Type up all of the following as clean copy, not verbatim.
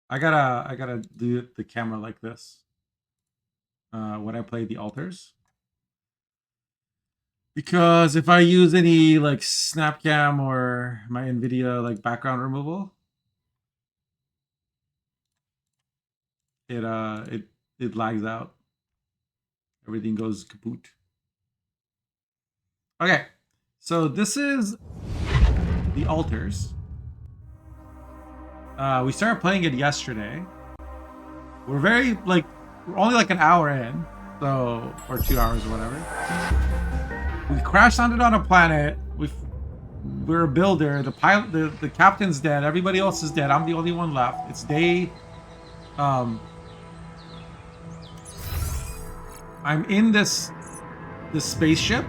I gotta do the camera like this when I play the altars. Because if I use any like Snapcam or my NVIDIA like background removal, it lags out. Everything goes kaput. Okay, so this is the altars. We started playing it yesterday. We're very like we're only like an hour in, so or 2 hours or whatever. We crash landed on a planet. We're a builder. The pilot, the captain's dead. Everybody else is dead. I'm the only one left. It's day. I'm in this spaceship.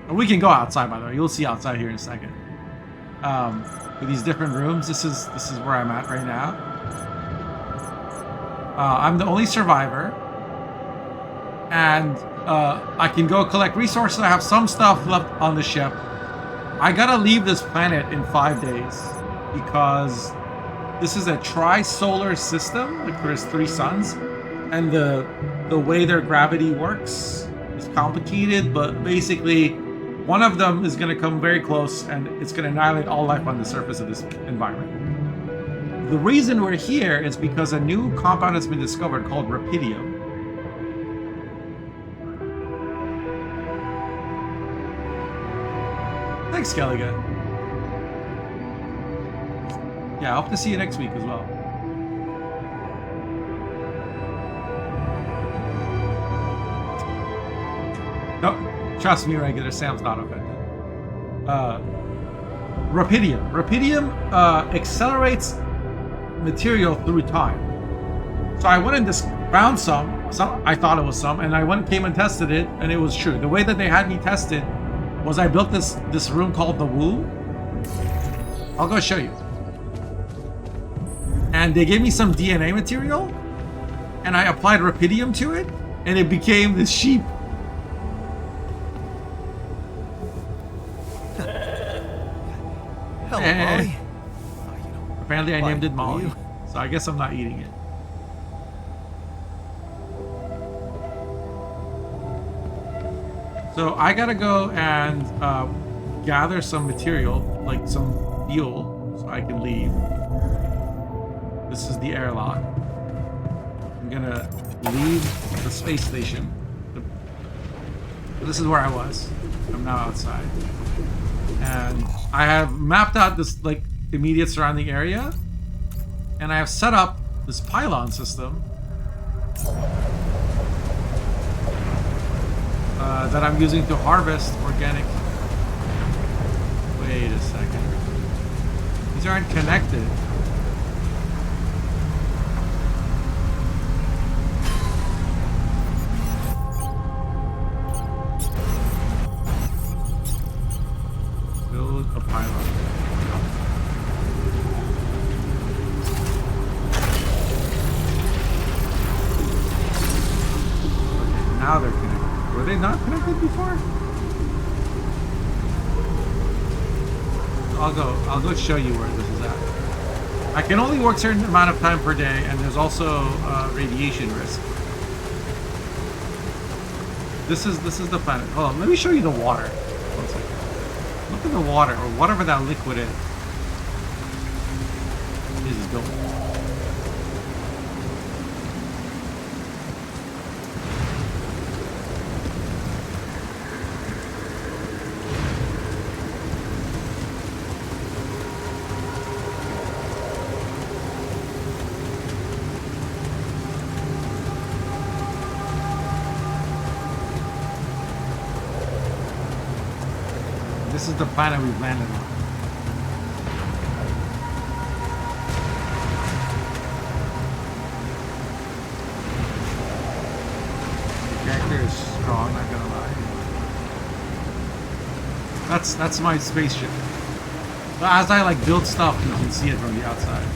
And we can go outside, by the way. You'll see outside here in a second. With these different rooms. This is where I'm at right now. I'm the only survivor, and I can go collect resources. I have some stuff left on the ship. I gotta leave this planet in 5 days because this is a tri-solar system. Like there's 3 suns, and the way their gravity works is complicated. But basically, one of them is gonna come very close, and it's gonna annihilate all life on the surface of this environment. The reason we're here is because a new compound has been discovered called Rapidium. Thanks, Skellige. Yeah, I hope to see you next week as well. No, trust me, regular Sam's not offended. Rapidium. Rapidium accelerates material through time. So I went and just found some. I thought it was some, and I went, came and tested it, and it was true. The way that they had me test it was I built this room called the Woo. I'll go show you. And they gave me some DNA material, and I applied Rapidium to it, and it became this sheep. Hello, Molly. Apparently I named it Molly, so I guess I'm not eating it. So I gotta go and gather some material, like some fuel, so I can leave. This is the airlock. I'm gonna leave the space station. This is where I was. I'm now outside. And I have mapped out this like immediate surrounding area, and I have set up this pylon system that I'm using to harvest organic. Wait a second. These aren't connected. Build a pylon. Okay, now they're connected. Were they not connected before? I'll go show you where this is at. I can only work a certain amount of time per day, and there's also radiation risk. This is the planet. Hold on, let me show you the water. One second. Look at the water, or whatever that liquid is. This is going. This is the planet we've landed on. The character is strong, not gonna lie. That's my spaceship. But as I like build stuff, you can see it from the outside.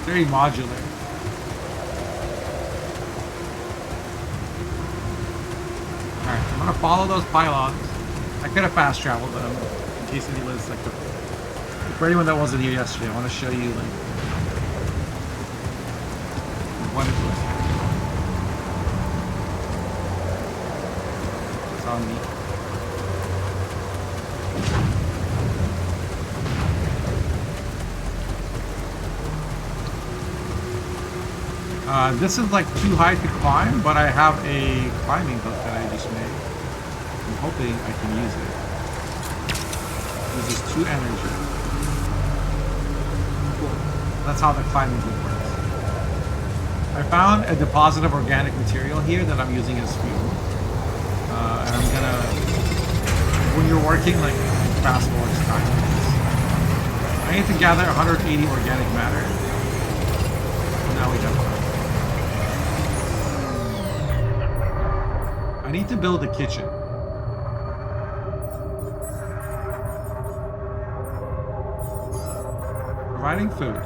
Very modular. Alright, I'm gonna follow those pylons. I could have fast traveled them in case anyone's like For anyone that wasn't here yesterday, I want to show you like what it was. It's on me. This is like too high to climb, but I have a climbing hook that I just made. I'm hoping I can use it. Uses 2 energy. Cool. That's how the climbing hook works. I found a deposit of organic material here that I'm using as fuel. And I'm gonna, when you're working like fast forward time, I need to gather 180 organic matter. Now we have. I need to build a kitchen. Providing food.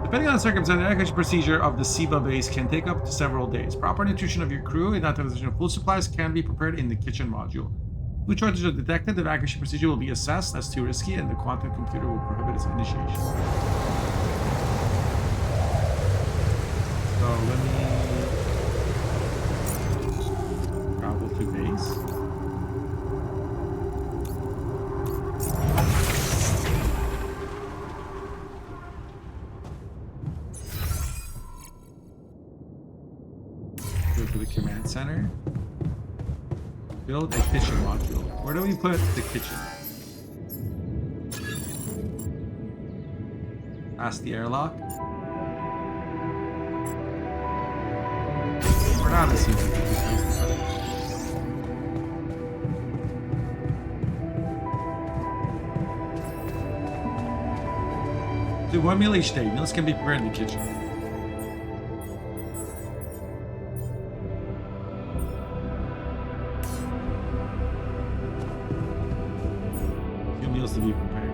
Depending on the circumstance, the evacuation procedure of the SIBA base can take up to several days. Proper nutrition of your crew and utilization of food supplies can be prepared in the kitchen module. Food shortages are detected, the evacuation procedure will be assessed as too risky, and the quantum computer will prohibit its initiation. So let me travel to base. Go to the command center. Build a kitchen module. Where do we put the kitchen? Past the airlock. For now, this seems like a good place to put it. Do 1 meal each day. Meals can be prepared in the kitchen. To be prepared.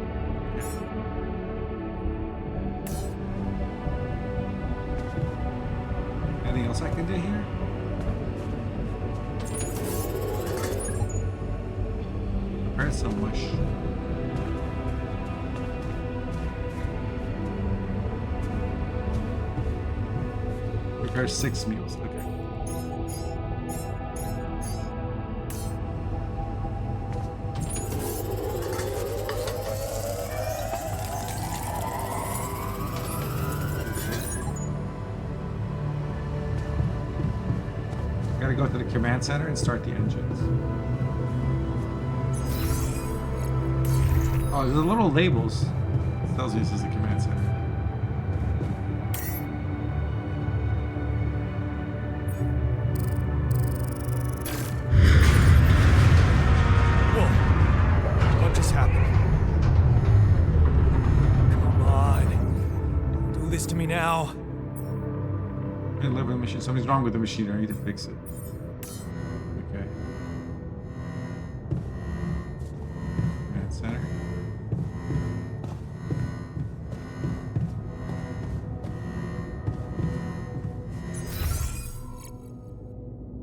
Anything else I can do here? Prepare some mush. Prepare 6 meals. Okay. Gotta go to the command center and start the engines. Oh, there's little labels. It tells you this is the command center. Whoa! What just happened? Come on. Don't do this to me now. Live with the machine. Something's wrong with the machine. I need to fix it. Okay. Command center.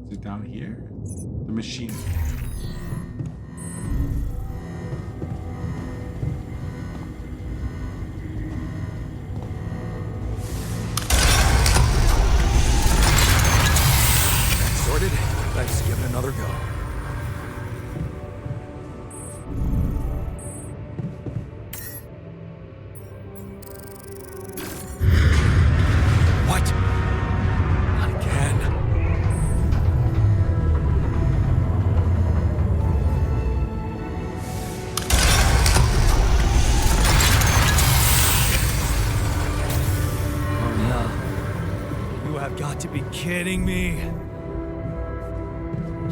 Is it down here? The machine. Let's give it another go. What? Not again. Oh no. You have got to be kidding me.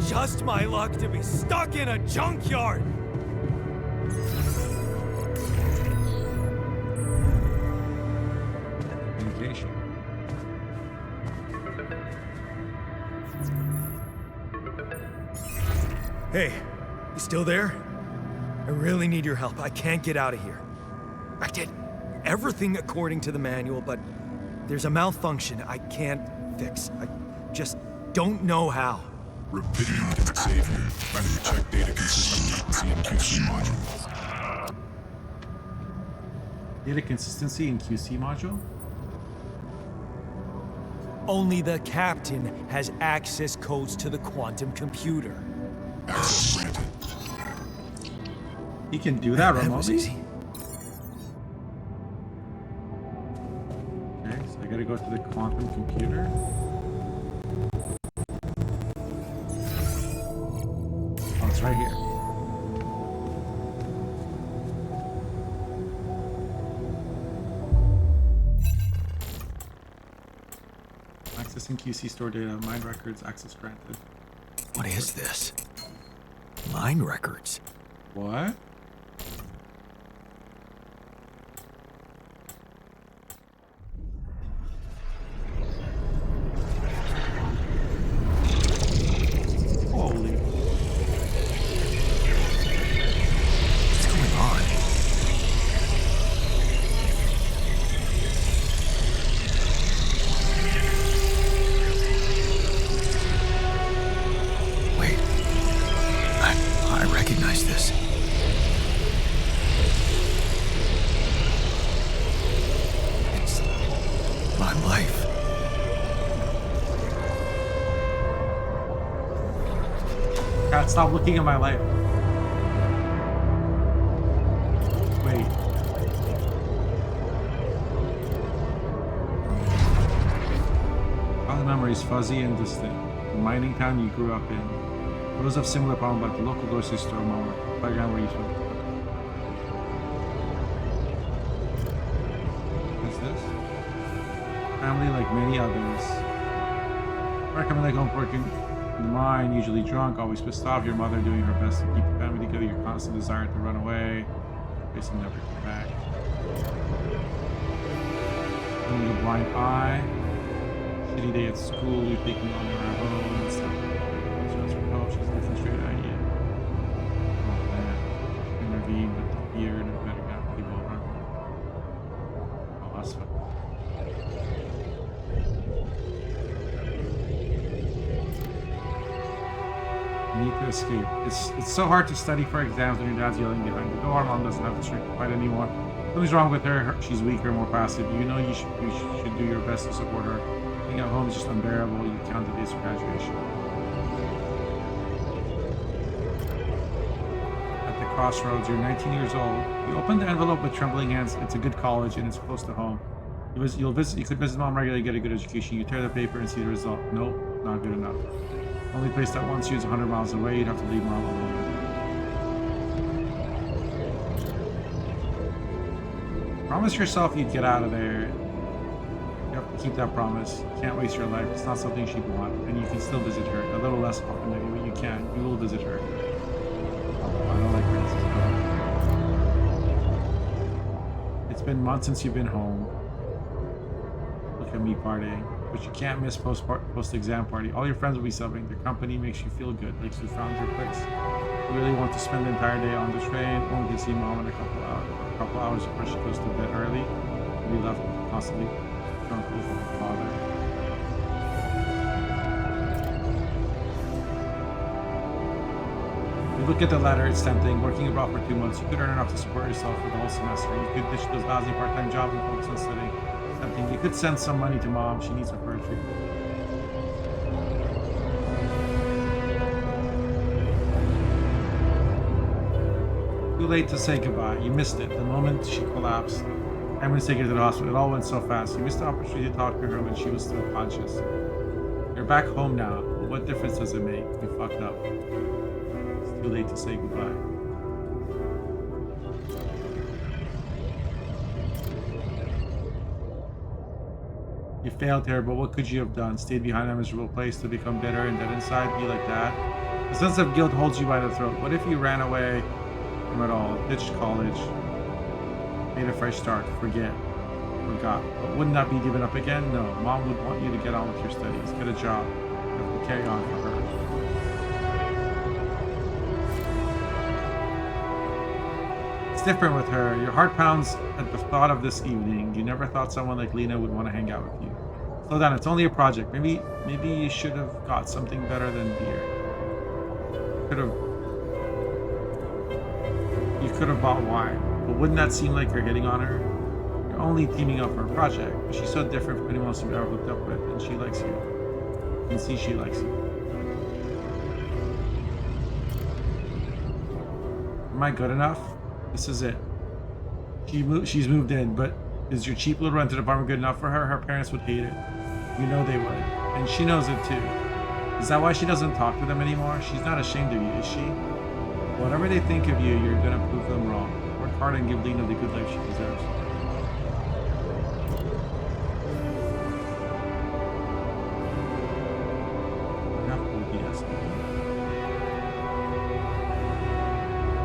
Just my luck to be stuck in a junkyard! Communication. Hey, you still there? I really need your help. I can't get out of here. I did everything according to the manual, but there's a malfunction I can't fix. I just don't know how. Rapidity can save you. Trying to check data consistency in CMQC modules. Data consistency in QC module? Only the captain has access codes to the quantum computer. Access granted. He can do that That was remotely? easy. Okay, so I gotta go to the quantum computer. Oh, it's right here. Accessing QC store data, mine records, access granted. What is this? Mine records. What? Holy. What's going on? Wait. I recognize this. It's my life. God, stop looking at my life. Wait. All the memories fuzzy and distant. The mining town you grew up in. Photos of similar problem about the local grocery store moment. Playground where you spent. What's this? Family like many others. I coming like home working in the mine, usually drunk, always pissed off. Your mother doing her best to keep the family together. Your constant desire to run away. Facing never come back. Having a blind eye. Shitty day at school. You're taking on your own and stuff. She's looking straight at you. Oh man. Intervene with the beard and better got people around. Oh, that's fucking. You need to escape. It's so hard to study for exams when your dad's yelling behind you. No, our mom doesn't have the strength to fight anymore. Something's wrong with her. She's weaker, more passive. You know you should do your best to support her. Being at home is just unbearable. You count the days for graduation. At the crossroads, you're 19 years old. You open the envelope with trembling hands. It's a good college and it's close to home. You could visit mom regularly, get a good education. You tear the paper and see the result. Nope, not good enough. Only place that wants you is 100 miles away. You'd have to leave mom alone. Promise yourself you'd get out of there. You have to keep that promise. You can't waste your life. It's not something she'd want. And you can still visit her. A little less often maybe, but you can. You will visit her. Oh, I don't like where this is going. It's been months since you've been home. Look at me partying. But you can't miss post-exam party. All your friends will be subbing. Their company makes you feel good, like you found your place. You really want to spend the entire day on the train, only to see mom in a couple hours before she goes to bed early. You'll be left constantly drunk with her father. You look at the letter, it's tempting. Working abroad for 2 months, you could earn enough to support yourself for the whole semester. You could ditch those lousy part-time jobs and focus on studying. Something. You could send some money to mom. She needs her poetry. Too late to say goodbye. You missed it. The moment she collapsed. I'm going to take her to the hospital. It all went so fast. You missed the opportunity to talk to her when she was still conscious. You're back home now. What difference does it make? You fucked up. It's too late to say goodbye. You failed here, but what could you have done? Stayed behind a miserable place to become bitter and dead inside? Be like that? The sense of guilt holds you by the throat. What if you ran away from it all? Ditched college? Made a fresh start? Forgot. But wouldn't that be giving up again? No. Mom would want you to get on with your studies. Get a job. You have to carry on for her. It's different with her. Your heart pounds at the thought of this evening. You never thought someone like Lena would want to hang out with you. Slow down, it's only a project. Maybe you should have got something better than beer. You could have bought wine. But wouldn't that seem like you're hitting on her? only teaming up for a project, but she's so different from anyone else you've ever hooked up with, and she likes you. You can see she likes you. Am I good enough? This is it. She's moved in, but is your cheap little rented apartment good enough for her? Her parents would hate it. You know they would. And she knows it too. Is that why she doesn't talk to them anymore? She's not ashamed of you, is she? Whatever they think of you, you're gonna prove them wrong. Work hard and give Lena the good life she deserves.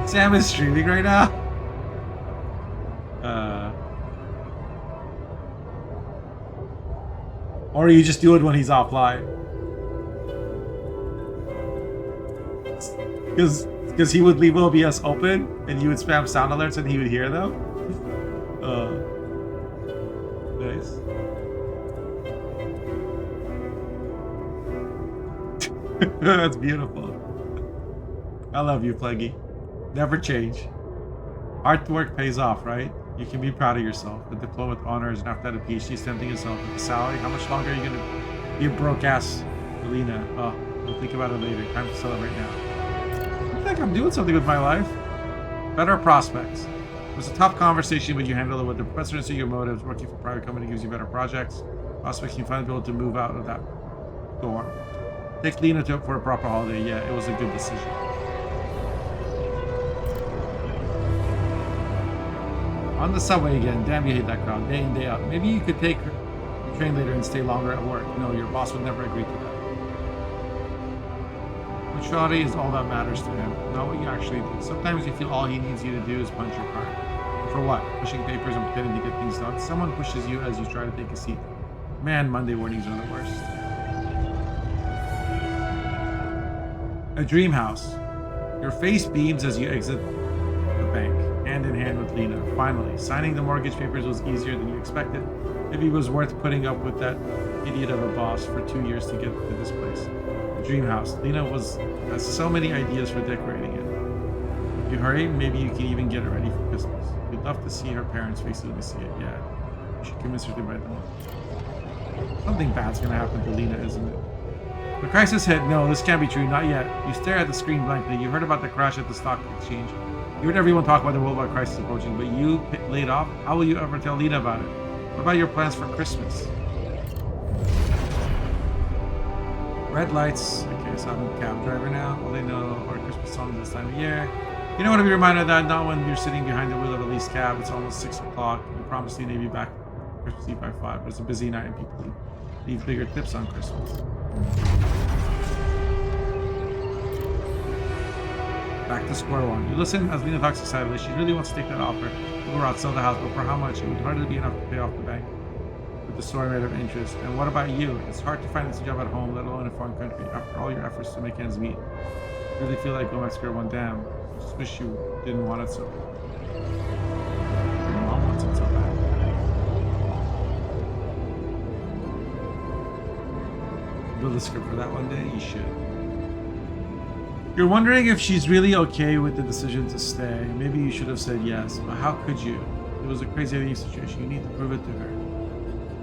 Sam is streaming right now. Or you just do it when he's offline. Because he would leave OBS open and you would spam sound alerts and he would hear them. Nice. That's beautiful. I love you, Plaguey. Never change. Hard work pays off, right? You can be proud of yourself. A diploma with honors and after that a PhD, tempting yourself with a salary. How much longer are you gonna be a broke ass, Alina? Oh, we'll think about it later. Time to celebrate now. I think I'm doing something with my life. Better prospects. It was a tough conversation, but you handle it with the professor and see your motives. Working for a private company gives you better projects. Prospects you finally be able to move out of that dorm. Take Lena to for a proper holiday. Yeah, it was a good decision. On the subway again. Damn, you hate that crowd. Day in, day out. Maybe you could take the train later and stay longer at work. No, your boss would never agree to that. Punctuality is all that matters to him, not what you actually do. Sometimes you feel all he needs you to do is punch your card. For what? Pushing papers and pretending to get things done? Someone pushes you as you try to take a seat. Man, Monday mornings are the worst. A dream house. Your face beams as you exit the bank, hand in hand with Lena. Finally, signing the mortgage papers was easier than you expected. Maybe it was worth putting up with that idiot of a boss for 2 years to get to this place. The dream house. Lena has so many ideas for decorating it. If you hurry, maybe you can even get it ready for Christmas. We'd love to see her parents' faces when we see it. Yeah, you should convince her to buy them. Something bad's gonna happen to Lena, isn't it? The crisis hit. No, this can't be true. Not yet. You stare at the screen blankly. You heard about the crash at the stock exchange. You heard everyone talk about the worldwide crisis approaching, but you laid off? How will you ever tell Lena about it? What about your plans for Christmas? Red lights. Okay, so I'm a cab driver now. Well, they know our Christmas song this time of year. You don't want to be reminded of that, not when you're sitting behind the wheel of a leased cab. It's almost 6 o'clock. You promised Lena you'd be back Christmas Eve by 5, but it's a busy night and people leave bigger tips on Christmas. Back to square one. You listen as Lena talks excitedly. She really wants to take that offer. We'll go out, sell the house, but for how much? It would hardly be enough to pay off the bank with the soaring rate of interest. And what about you? It's hard to find this job at home, let alone in a foreign country, after all your efforts to make ends meet. You really feel like going back to square one. Damn. I just wish you didn't want it so bad. Your mom wants it so bad. Build a script for that one day? You should. You're wondering if she's really okay with the decision to stay. Maybe you should have said yes, but how could you? It was a crazy situation. You need to prove it to her.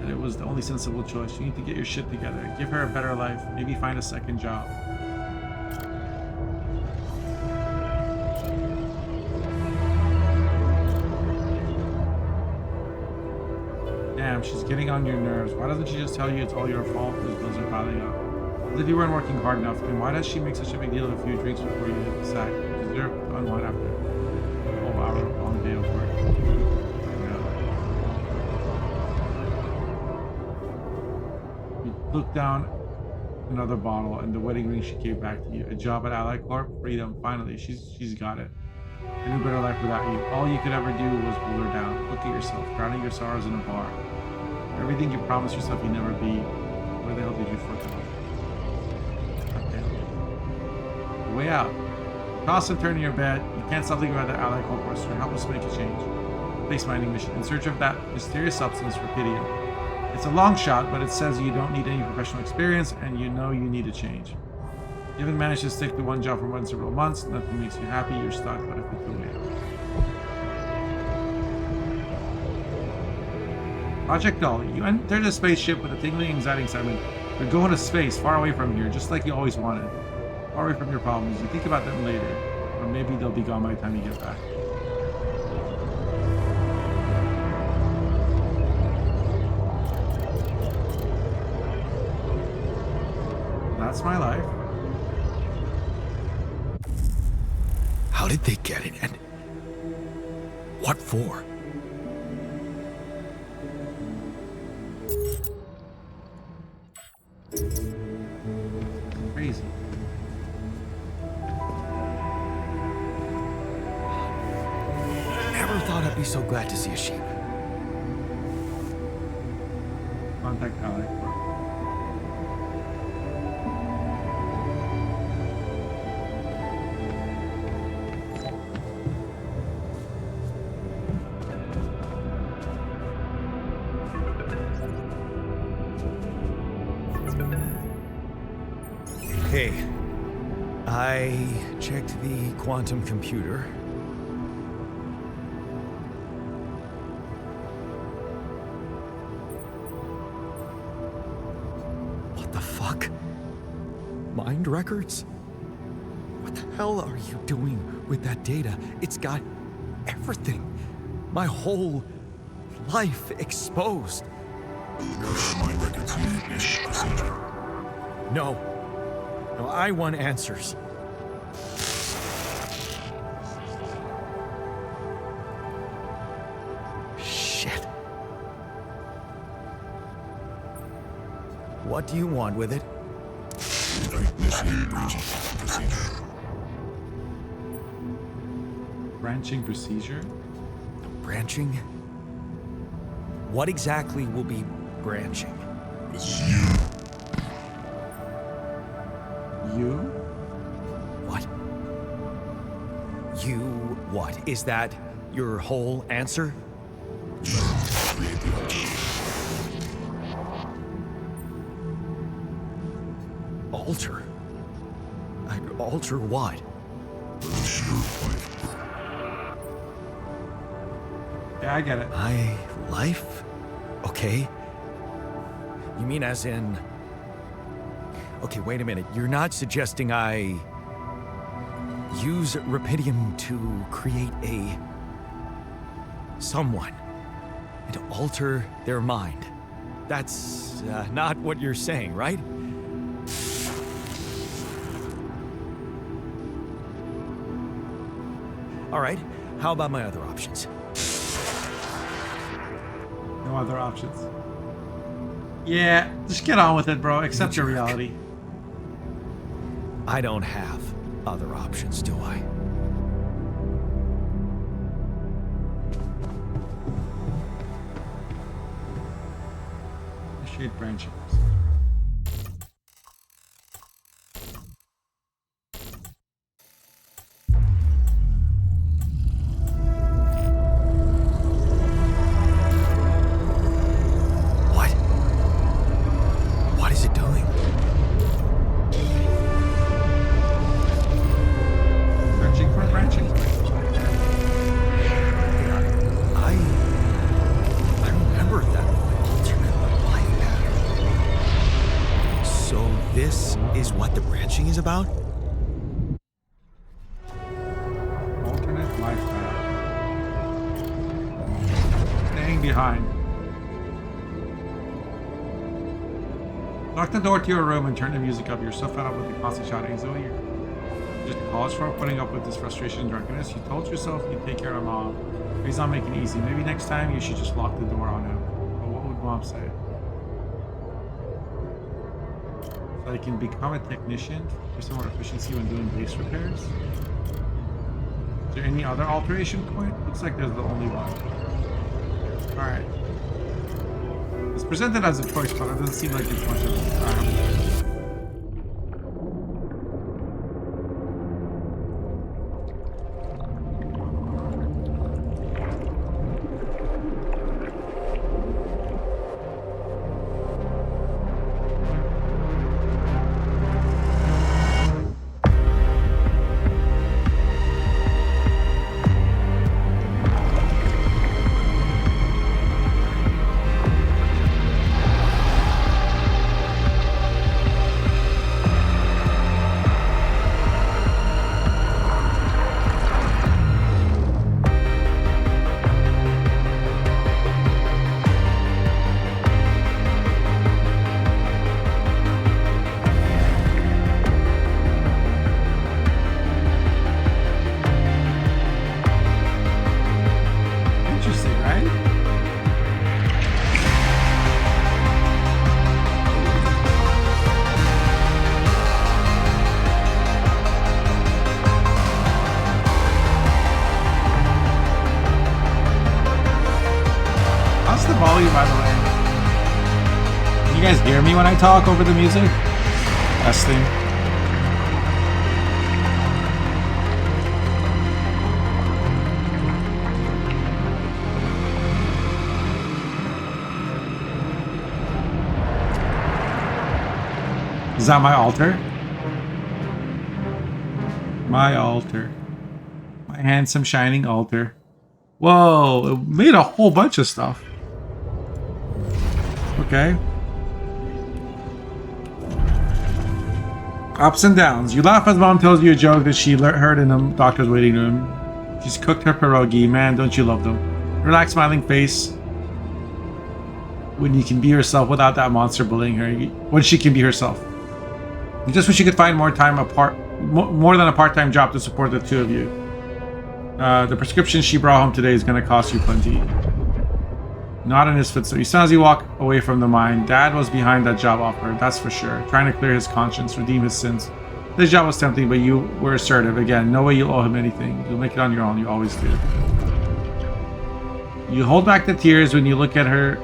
And it was the only sensible choice. You need to get your shit together. Give her a better life. Maybe find a second job. Damn, she's getting on your nerves. Why doesn't she just tell you it's all your fault? Those bills are piling up. As if you weren't working hard enough. And why does she make such a big deal of a few drinks before you hit the sack? You deserve to unwind after a 12-hour long day of work. You look down another bottle and the wedding ring she gave back to you. A job at Ally Corp? Freedom. Finally, she's got it. A new better life without you. All you could ever do was hold her down. Look at yourself, drowning your sorrows in a bar. Everything you promised yourself you'd never be. Where the hell did you fuck up? The way out. Toss and turn in your bed. You can't stop thinking about that Ally Corp roster. Help us make a change. Place mining mission. In search of that mysterious substance for Pydium. It's a long shot, but it says you don't need any professional experience and you know you need a change. You haven't managed to stick to one job for more than several months. Nothing makes you happy. You're stuck, but if it's the way. Project Null. You enter the spaceship with a tingling, exciting excitement. You're going to space, far away from here, just like you always wanted. Far away from your problems. You think about them later. Or maybe they'll be gone by the time you get back. That's my life. How did they get it? And what for? Crazy. Never thought I'd be so glad to see a sheep. Contact Alec. Hey, I checked the quantum computer. What the fuck? Mind records? What the hell are you doing with that data? It's got everything. My whole life exposed. My records need initial procedure. No. No, I want answers. Shit. What do you want with it? Initiate branching procedure. Branching procedure? Branching? What exactly will be branching? This is you. You? What? You what? Is that your whole answer? You create the altar. Alter? I'd alter what? Release your life. Yeah, I get it. My life? Okay. You mean as in... Okay, wait a minute. You're not suggesting I use Rapidium to create a... someone and to alter their mind. That's not what you're saying, right? All right, how about my other options? No other options. Yeah, just get on with it, bro. Accept your reality. I don't have other options, do I? Initiate branching. What? What is it doing? Searching for branching. I remember that alternate life pattern. So this is what the branching is about? Alternate life path. Staying behind. Lock the door to your room and turn the music up. You're so fed up with the constant shouting. So you're just college for putting up with this frustration and drunkenness. You told yourself you'd take care of mom. But he's not making it easy. Maybe next time you should just lock the door on him. But what would mom say? So I can become a technician for some more efficiency when doing base repairs? Is there any other alteration point? Looks like there's the only one. Alright. It's presented as a choice, but it doesn't seem like it's much of a Okay. How's the volume, by the way? Can you guys hear me when I talk over the music? Testing. Is that my altar? My altar. My handsome, shining altar. Whoa, it made a whole bunch of stuff. Okay. Ups and downs. You laugh as mom tells you a joke that she heard in the doctor's waiting room. She's cooked her pierogi. Man, don't you love them? Relaxed, smiling face. When you can be yourself without that monster bullying her. When she can be herself. You just wish you could find more time apart, more than a part-time job to support the two of you. The prescription she brought home today is going to cost you plenty. Not in his footsteps. You saw as you walk away from the mine. Dad was behind that job offer, that's for sure. Trying to clear his conscience, redeem his sins. This job was tempting, but you were assertive. Again, no way you'll owe him anything. You'll make it on your own. You always do. You hold back the tears when you look at her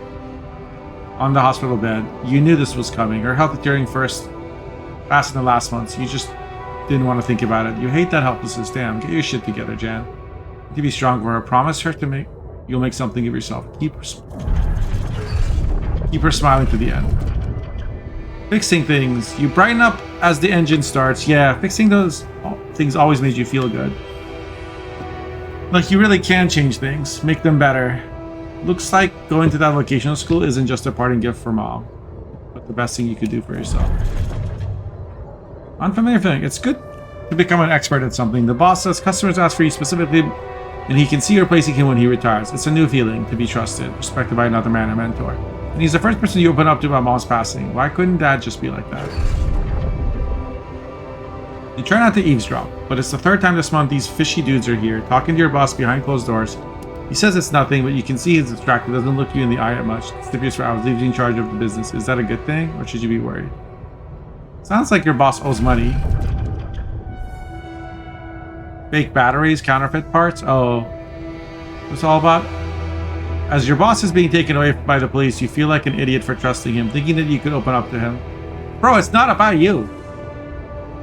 on the hospital bed. You knew this was coming. Her health deteriorating faster than last month's. You just didn't want to think about it. You hate that helplessness. Damn, get your shit together, Jan. To be strong for her. Promise her you'll make something of yourself. Keep her smiling to the end. Fixing things. You brighten up as the engine starts. Yeah, fixing those things always made you feel good. Like you really can change things, make them better. Looks like going to that vocational school isn't just a parting gift for mom, but the best thing you could do for yourself. Unfamiliar feeling. It's good to become an expert at something. The boss says customers ask for you specifically, and he can see you replacing him when he retires. It's a new feeling to be trusted, respected by another man, a mentor. And he's the first person you open up to about mom's passing. Why couldn't dad just be like that? You try not to eavesdrop, but it's the third time this month these fishy dudes are here, talking to your boss behind closed doors. He says it's nothing, but you can see he's distracted, doesn't look you in the eye at much. Stiffs for hours, leaves you in charge of the business. Is that a good thing, or should you be worried? Sounds like your boss owes money. Fake batteries, counterfeit parts? Oh. What's it all about? As your boss is being taken away by the police, you feel like an idiot for trusting him, thinking that you could open up to him. Bro, it's not about you.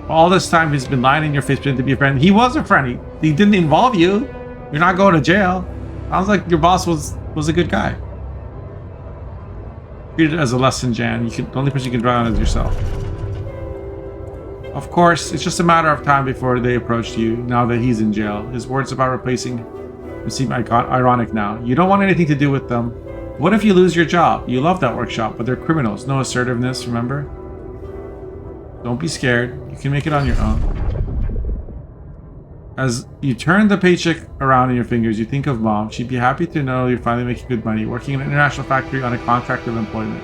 All this time he's been lying in your face pretending to be a friend. He was a friend. He didn't involve you. You're not going to jail. Sounds like your boss was a good guy. Treat it as a lesson, Jan. The only person you can rely on is yourself. Of course, it's just a matter of time before they approached you, now that he's in jail. His words about replacing him seem ironic now. You don't want anything to do with them. What if you lose your job? You love that workshop, but they're criminals. No assertiveness, remember? Don't be scared. You can make it on your own. As you turn the paycheck around in your fingers, you think of mom. She'd be happy to know you're finally making good money, working in an international factory on a contract of employment.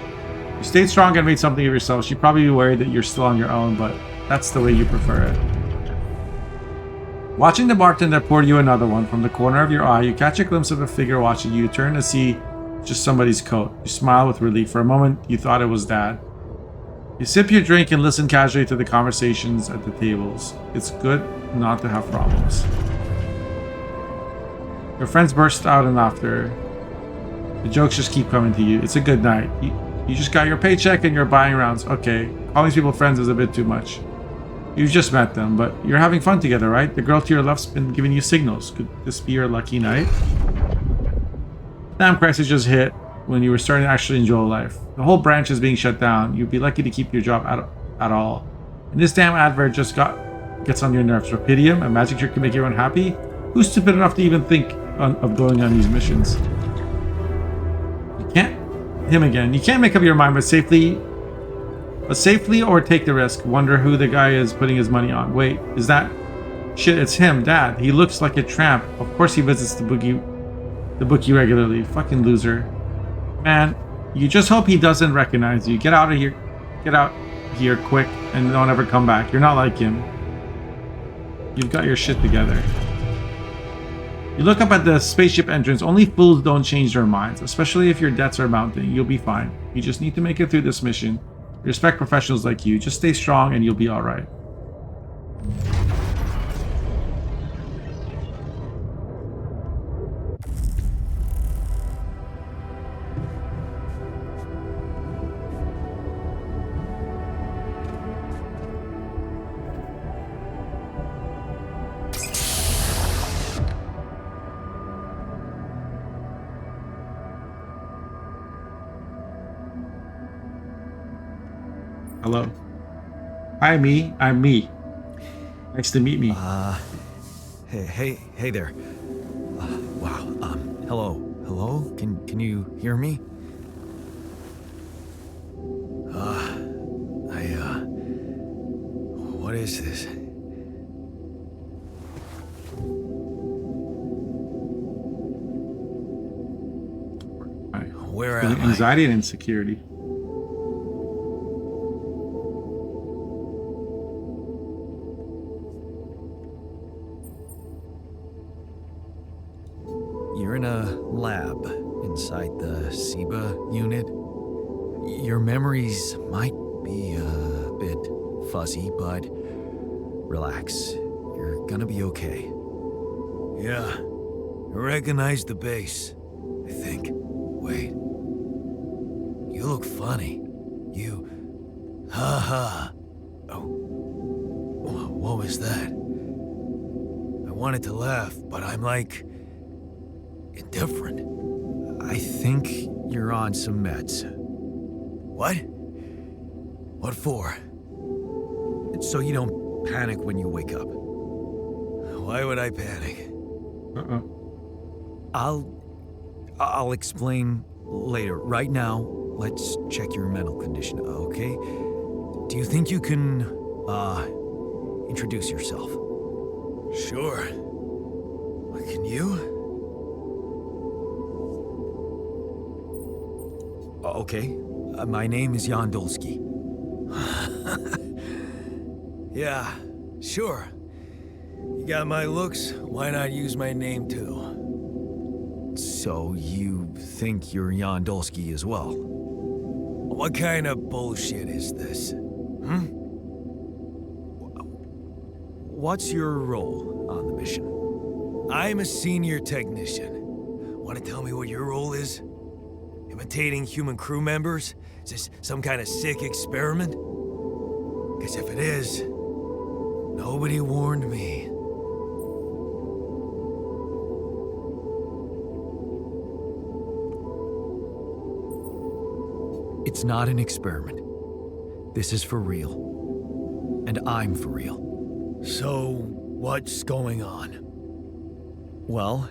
You stayed strong and made something of yourself. She'd probably be worried that you're still on your own, but that's the way you prefer it. Watching the bartender pour you another one, from the corner of your eye, you catch a glimpse of a figure watching you. Turn to see just somebody's coat. You smile with relief. For a moment, you thought it was Dad. You sip your drink and listen casually to the conversations at the tables. It's good not to have problems. Your friends burst out in laughter. The jokes just keep coming to you. It's a good night. You just got your paycheck and you're buying rounds. Okay, calling these people friends is a bit too much. You've just met them, but you're having fun together, right? The girl to your left's been giving you signals. Could this be your lucky night? Damn crisis just hit when you were starting to actually enjoy life. The whole branch is being shut down. You'd be lucky to keep your job at all. And this damn advert just gets on your nerves. Rapidium, a magic trick to make everyone happy? Who's stupid enough to even think of going on these missions? Him again. You can't make up your mind, but safely or take the risk. Wonder who the guy is putting his money on. Wait, is that... Shit, it's him, Dad. He looks like a tramp. Of course he visits the bookie regularly. Fucking loser. Man, you just hope he doesn't recognize you. Get out of here. Get out here quick and don't ever come back. You're not like him. You've got your shit together. You look up at the spaceship entrance. Only fools don't change their minds, especially if your debts are mounting. You'll be fine. You just need to make it through this mission. Respect professionals like you. Just stay strong and you'll be alright. Hello. Hi, me. I'm me. Nice to meet me. Hey there. Wow. Hello? Can you hear me? What is this? Where am I? Anxiety and insecurity. You're in a lab inside the SIBA unit. Your memories might be a bit fuzzy, but relax. You're gonna be okay. Yeah, I recognize the base, I think. Wait. You look funny. Ha. Oh. What was that? I wanted to laugh, but I'm like... indifferent. I think you're on some meds. What? What for? So you don't panic when you wake up. Why would I panic? I'll explain later. Right now, let's check your mental condition, okay? Do you think you can, introduce yourself? Sure. Can you? Okay. My name is Yandolski. Yeah, sure. You got my looks, why not use my name too? So you think you're Yandolski as well? What kind of bullshit is this? What's your role on the mission? I'm a senior technician. Want to tell me what your role is? Imitating human crew members? Is this some kind of sick experiment? Because if it is, nobody warned me. It's not an experiment. This is for real. And I'm for real. So, what's going on? Well,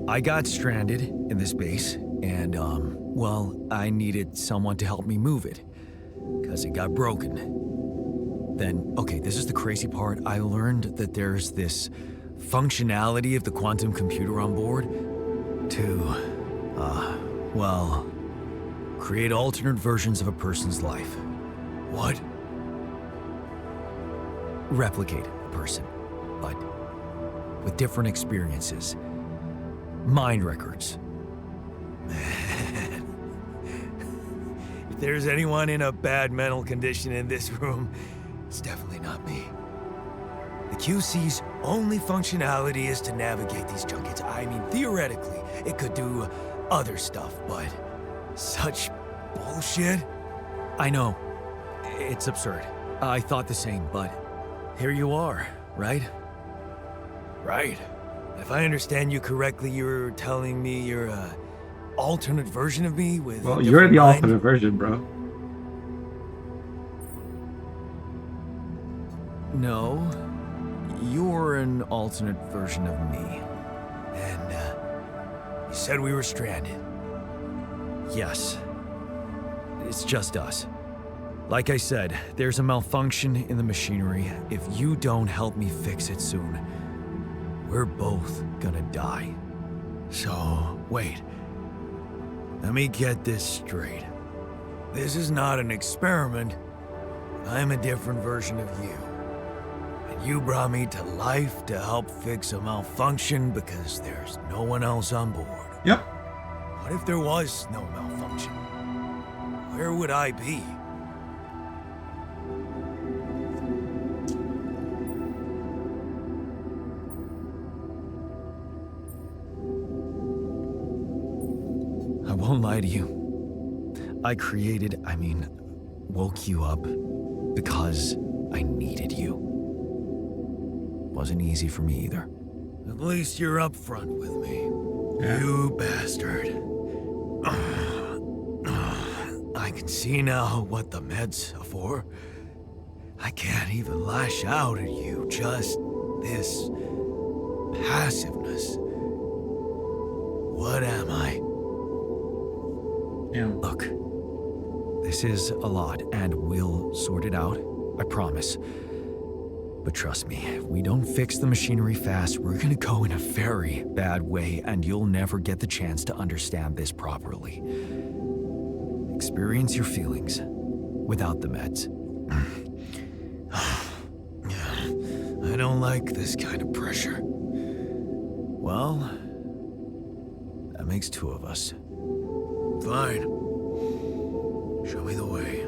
I got stranded in this base, and, I needed someone to help me move it, because it got broken. Then, okay, this is the crazy part. I learned that there's this functionality of the quantum computer on board to, create alternate versions of a person's life. What? Replicate a person, but with different experiences. Mind records. Man. If there's anyone in a bad mental condition in this room, it's definitely not me. The QC's only functionality is to navigate these junkets. I mean, theoretically, it could do other stuff, but such bullshit? I know. It's absurd. I thought the same, but here you are, right? Right. If I understand you correctly, you're telling me you're a alternate version of me with... Well, you're the alternate version, bro. No. You're an alternate version of me. And, you said we were stranded. Yes. It's just us. Like I said, there's a malfunction in the machinery. If you don't help me fix it soon, we're both gonna die. So, wait. Let me get this straight. This is not an experiment. I'm a different version of you. You brought me to life to help fix a malfunction because there's no one else on board. Yep. What if there was no malfunction? Where would I be? I won't lie to you. Woke you up because I needed you. Wasn't easy for me either. At least you're upfront with me. Yeah. You bastard. I can see now what the meds are for. I can't even lash out at you, just this passiveness. What am I? Yeah. Look, this is a lot, and we'll sort it out, I promise. But trust me, if we don't fix the machinery fast, we're gonna go in a very bad way, and you'll never get the chance to understand this properly. Experience your feelings without the meds. I don't like this kind of pressure. Well, that makes two of us. Fine. Show me the way.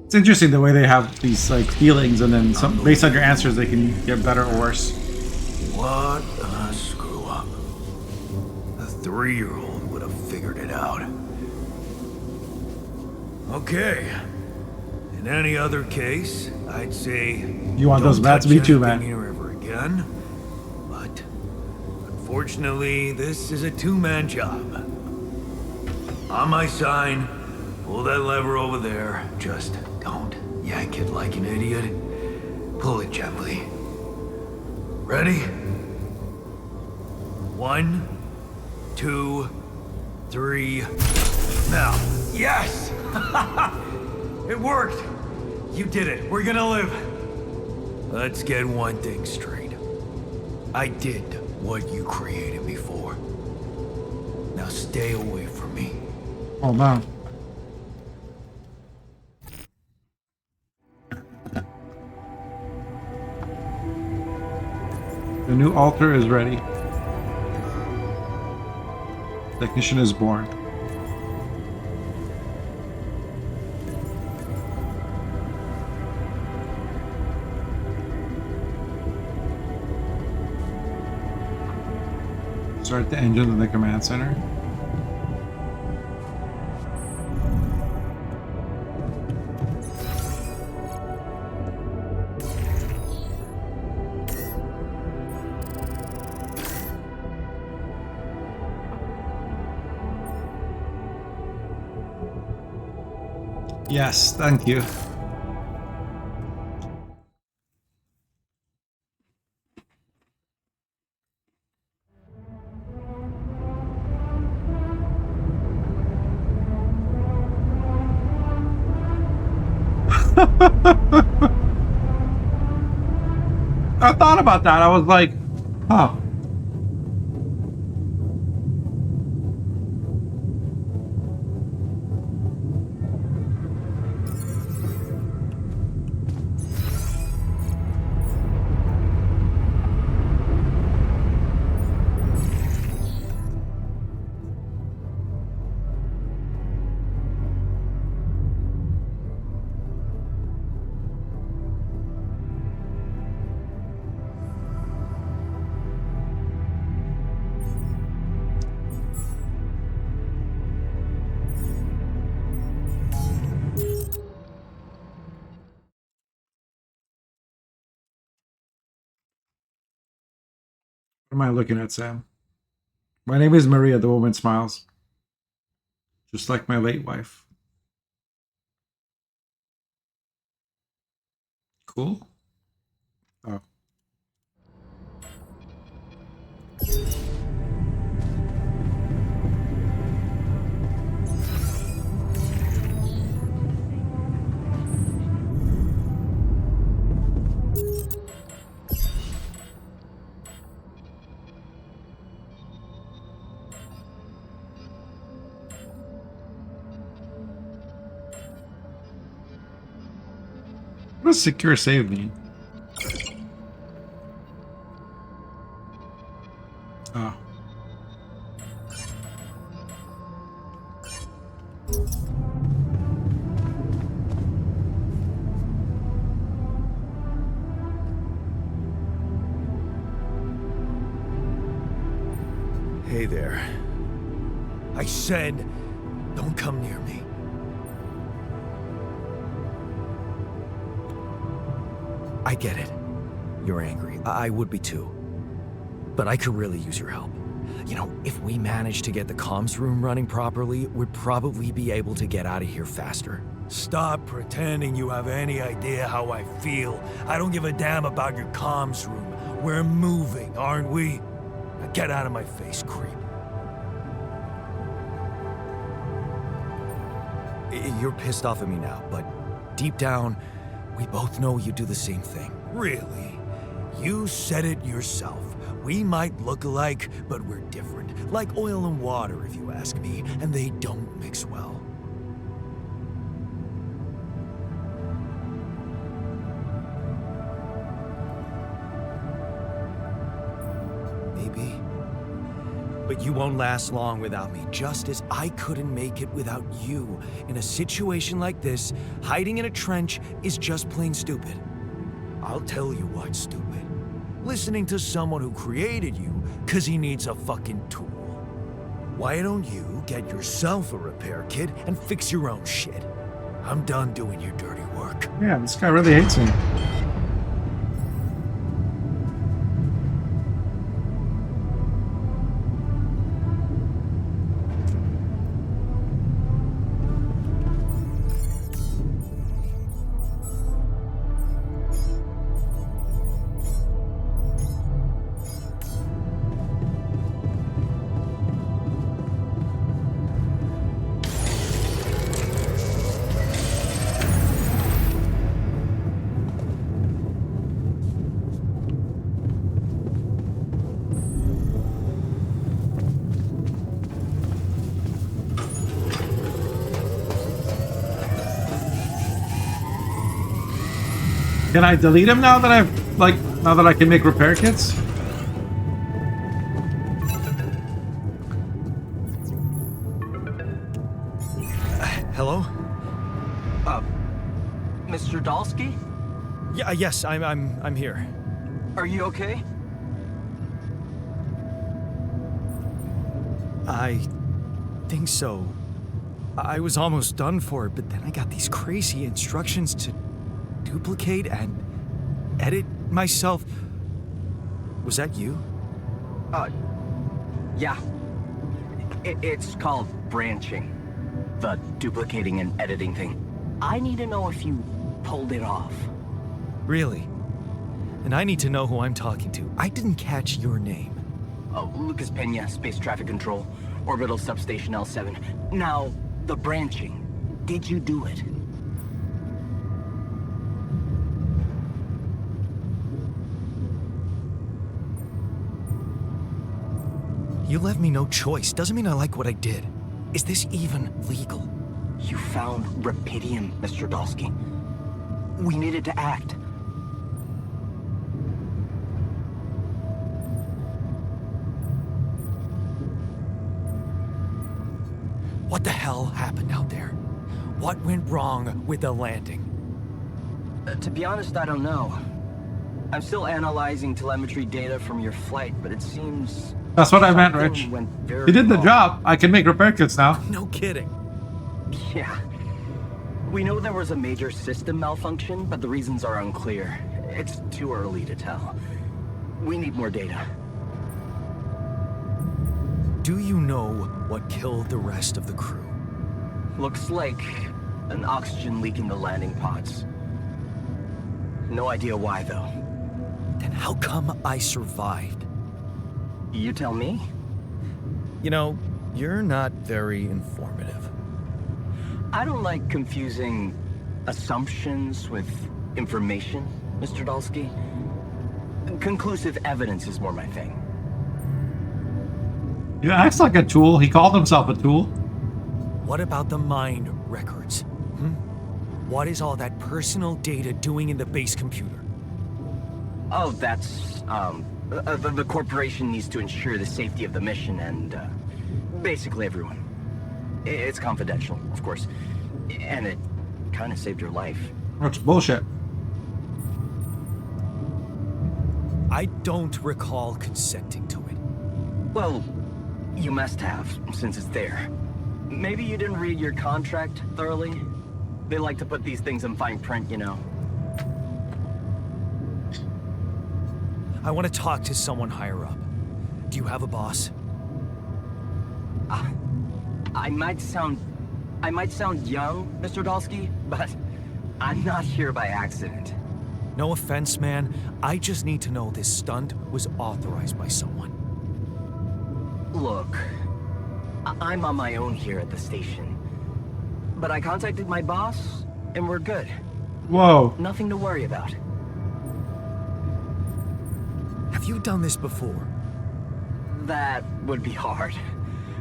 It's interesting the way they have these like feelings, and then some based on your answers, they can get better or worse. What a screw up. A 3-year-old would have figured it out. Okay. In any other case, I'd say You want those don't mats? touch Me too, anything man. here ever again. But unfortunately, this is a two-man job. On my sign, pull that lever over there. Just don't yank it like an idiot. Pull it gently. Ready? 1, 2, 3. Now. Yes! It worked! You did it. We're gonna live. Let's get one thing straight. I did what you created me for. Now stay away from me. Oh man. The new altar is ready. Technician is born. Start the engine in the command center. Yes, thank you. I thought about that. I was like, huh. What am I looking at, Sam? My name is Maria, the woman smiles. Just like my late wife. Cool. Oh. What does secure save mean? Hey there. I said, don't come near me. I get it. You're angry. I would be too. But I could really use your help. You know, if we manage to get the comms room running properly, we'd probably be able to get out of here faster. Stop pretending you have any idea how I feel. I don't give a damn about your comms room. We're moving, aren't we? Now get out of my face, creep. You're pissed off at me now, but deep down, we both know you do the same thing. Really? You said it yourself. We might look alike, but we're different. Like oil and water, if you ask me, and they don't mix well. Maybe. But you won't last long without me, just as I couldn't make it without you. In a situation like this, hiding in a trench is just plain stupid. I'll tell you what's stupid. Listening to someone who created you because he needs a fucking tool. Why don't you get yourself a repair kit and fix your own shit? I'm done doing your dirty work. Yeah, this guy really hates me. Can I delete him now that now that I can make repair kits? Hello? Mr. Dalsky? Yeah, yes, I'm here. Are you okay? I think so. I was almost done for it, but then I got these crazy instructions to duplicate and edit myself. Was that you? Yeah. It's called branching. The duplicating and editing thing. I need to know if you pulled it off. Really? And I need to know who I'm talking to. I didn't catch your name. Oh, Lucas Pena, Space Traffic Control, Orbital Substation L7. Now, the branching. Did you do it? You left me no choice. Doesn't mean I like what I did. Is this even legal? You found Rapidium, Mr. Dalsky. We needed to act. What the hell happened out there? What went wrong with the landing? To be honest, I don't know. I'm still analyzing telemetry data from your flight, but it seems... That's what I meant, something Rich. went very He did the wrong. job. I can make repair kits now. No kidding. Yeah. We know there was a major system malfunction, but the reasons are unclear. It's too early to tell. We need more data. Do you know what killed the rest of the crew? Looks like an oxygen leak in the landing pods. No idea why, though. Then how come I survived? You tell me? You know, you're not very informative. I don't like confusing assumptions with information, Mr. Dalsky. Conclusive evidence is more my thing. He acts like a tool. He called himself a tool. What about the mine records? What is all that personal data doing in the base computer? Oh, that's, the corporation needs to ensure the safety of the mission and, basically everyone. It's confidential, of course. And it kind of saved your life. That's bullshit. I don't recall consenting to it. Well, you must have, since it's there. Maybe you didn't read your contract thoroughly? They like to put these things in fine print, you know. I want to talk to someone higher up. Do you have a boss? I might sound young, Mr. Dalsky, but I'm not here by accident. No offense, man. I just need to know this stunt was authorized by someone. Look, I'm on my own here at the station. But I contacted my boss, and we're good. Whoa. Nothing to worry about. Have you done this before? That would be hard,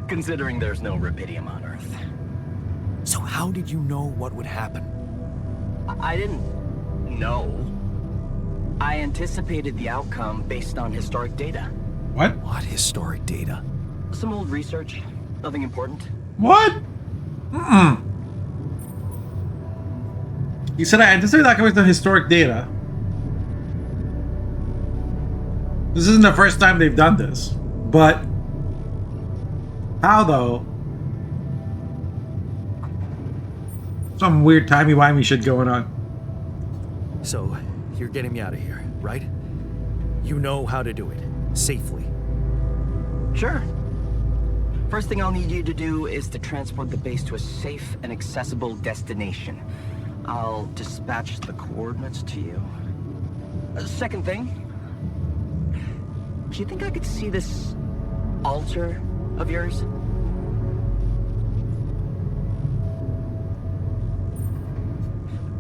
considering there's no rubidium on Earth. So how did you know what would happen? I didn't know. I anticipated the outcome based on historic data. What? What historic data? Some old research, nothing important. What? You said I anticipate that coming to historic data. This isn't the first time they've done this, but how though? Some weird timey-wimey shit going on. So, you're getting me out of here, right? You know how to do it, safely. Sure. First thing I'll need you to do is to transport the base to a safe and accessible destination. I'll dispatch the coordinates to you. Second thing, do you think I could see this altar of yours?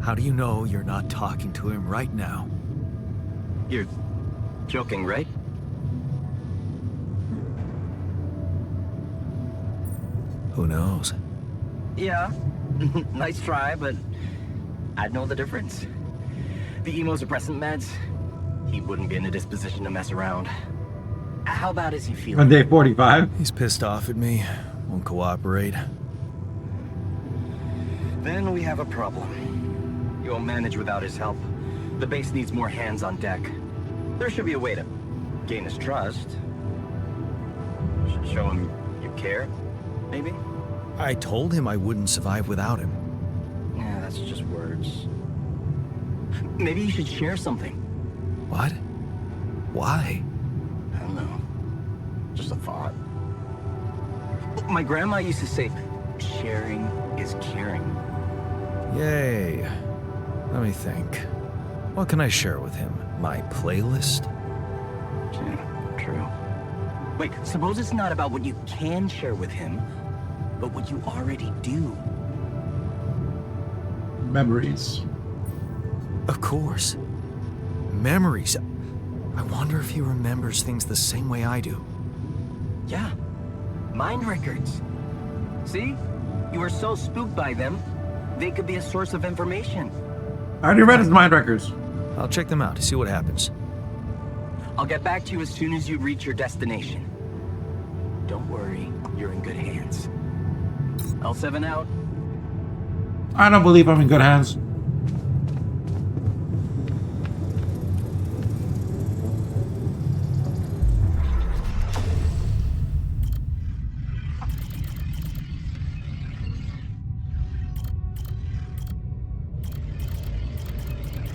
How do you know you're not talking to him right now? You're joking, right? Who knows? Yeah. Nice try, but I'd know the difference. The immunosuppressant meds, he wouldn't be in a disposition to mess around. How bad is he On feeling? day 45. He's pissed off at me, won't cooperate. Then we have a problem. You won't manage without his help. The base needs more hands on deck. There should be a way to gain his trust. Show him you care, maybe? I told him I wouldn't survive without him. Yeah, that's just words. Maybe you should share something. What? Why? I don't know. Just a thought. My grandma used to say, sharing is caring. Yay. Let me think. What can I share with him? My playlist? Yeah, true. Wait, suppose it's not about what you can share with him, but what you already do. Memories. Of course. Memories. I wonder if he remembers things the same way I do. Yeah, mind records. See? You were so spooked by them, they could be a source of information. I already read his mind records. I'll check them out to see what happens. I'll get back to you as soon as you reach your destination. Don't worry, you're in good hands. L7 out. I don't believe I'm in good hands.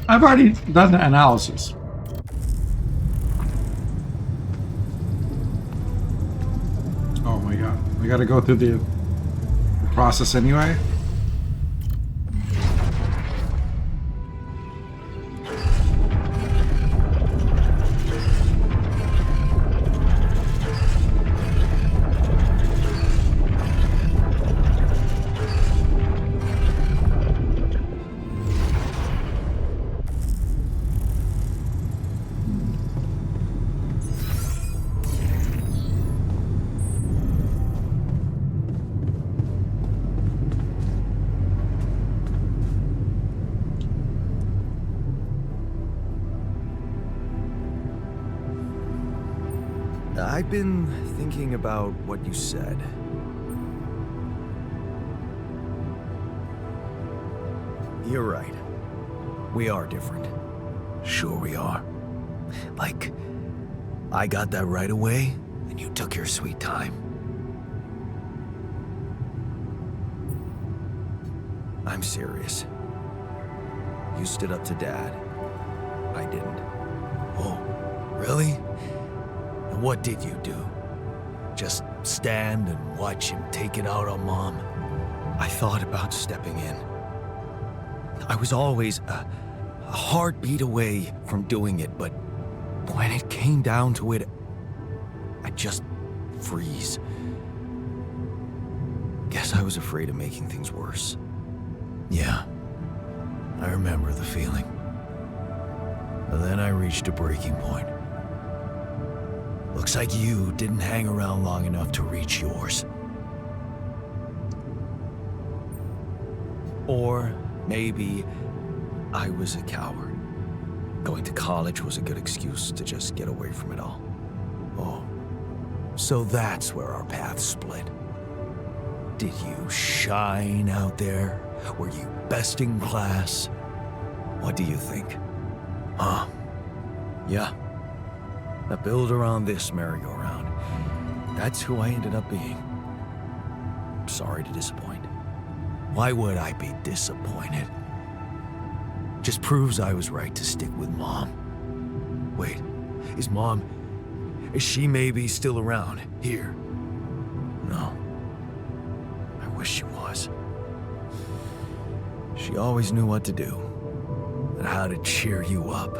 I've already done the analysis. Oh my god. We gotta go through the process anyway. I've been thinking about what you said. You're right. We are different. Sure we are. Like, I got that right away, and you took your sweet time. I'm serious. You stood up to Dad. I didn't. Oh, really? And what did you do? Just stand and watch him take it out on Mom? I thought about stepping in. I was always a heartbeat away from doing it, but when it came down to it, I'd just freeze. Guess I was afraid of making things worse. Yeah, I remember the feeling. But then I reached a breaking point. Looks like you didn't hang around long enough to reach yours. Or maybe I was a coward. Going to college was a good excuse to just get away from it all. Oh, so that's where our paths split. Did you shine out there? Were you best in class? What do you think? Huh? Yeah. I build around this merry-go-round. That's who I ended up being. Sorry to disappoint. Why would I be disappointed? Just proves I was right to stick with Mom. Wait, is she maybe still around here? No. I wish she was. She always knew what to do and how to cheer you up.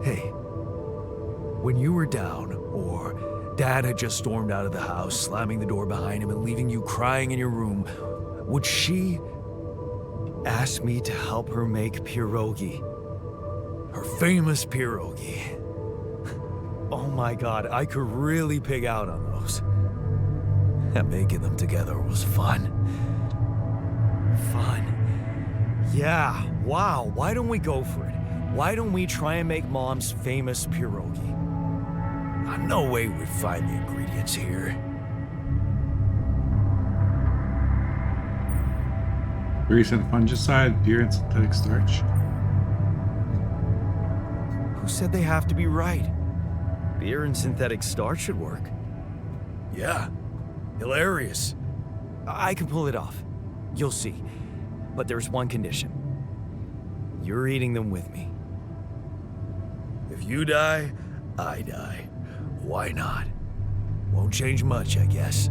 Hey, when you were down, or Dad had just stormed out of the house, slamming the door behind him and leaving you crying in your room, would she ask me to help her make pierogi? Her famous pierogi. Oh my God, I could really pig out on those. And making them together was fun. Fun. Yeah, wow, why don't we go for it? Why don't we try and make Mom's famous pierogi? No way we'd find the ingredients here. Grease and fungicide, beer and synthetic starch. Who said they have to be right? Beer and synthetic starch should work. Yeah, hilarious. I can pull it off. You'll see. But there's one condition. You're eating them with me. If you die, I die. Why not? Won't change much, I guess.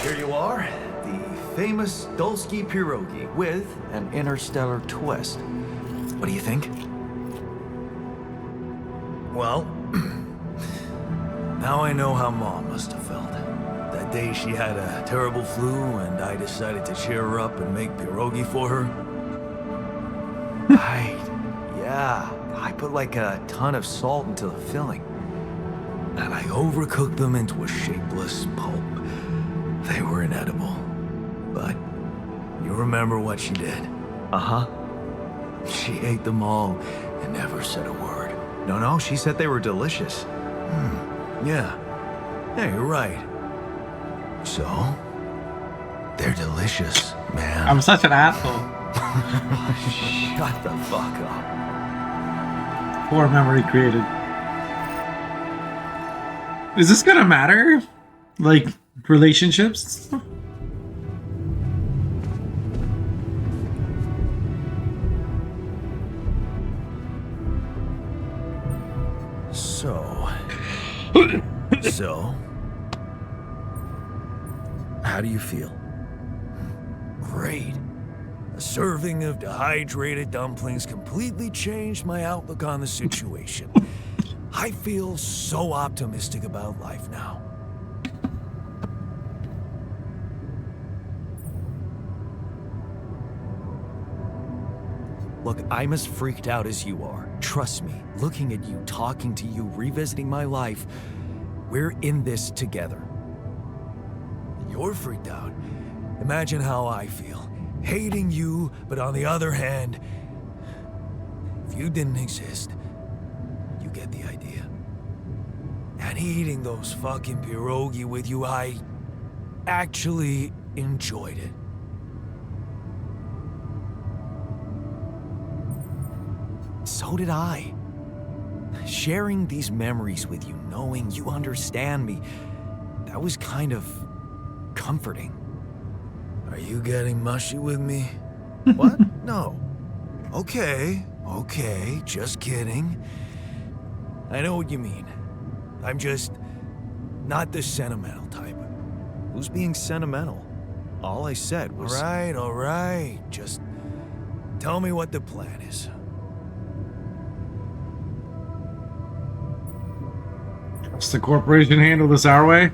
Here you are, the famous Dulski pierogi with an interstellar twist. What do you think? Well, now I know how Mom must have felt. That day she had a terrible flu and I decided to cheer her up and make pierogi for her. Right. Yeah, I put like a ton of salt into the filling. And I overcooked them into a shapeless pulp. They were inedible. But you remember what she did? Uh-huh. She ate them all and never said a word. No, she said they were delicious. Yeah. Yeah, you're right. So, they're delicious, man. I'm such an asshole. Shut the fuck up. Poor memory created. Is this gonna matter? Like, relationships? So, how do you feel? Great. A serving of dehydrated dumplings completely changed my outlook on the situation. I feel so optimistic about life now. Look, I'm as freaked out as you are. Trust me, looking at you, talking to you, revisiting my life, we're in this together. You're freaked out. Imagine how I feel. Hating you, but on the other hand, if you didn't exist, you get the idea. And eating those fucking pierogi with you, I actually enjoyed it. So did I. Sharing these memories with you, knowing you understand me, that was kind of comforting. Are you getting mushy with me? What? No. Okay, just kidding. I know what you mean. I'm just not the sentimental type. Who's being sentimental? All I said was... All right. Just tell me what the plan is. Does the corporation handle this our way?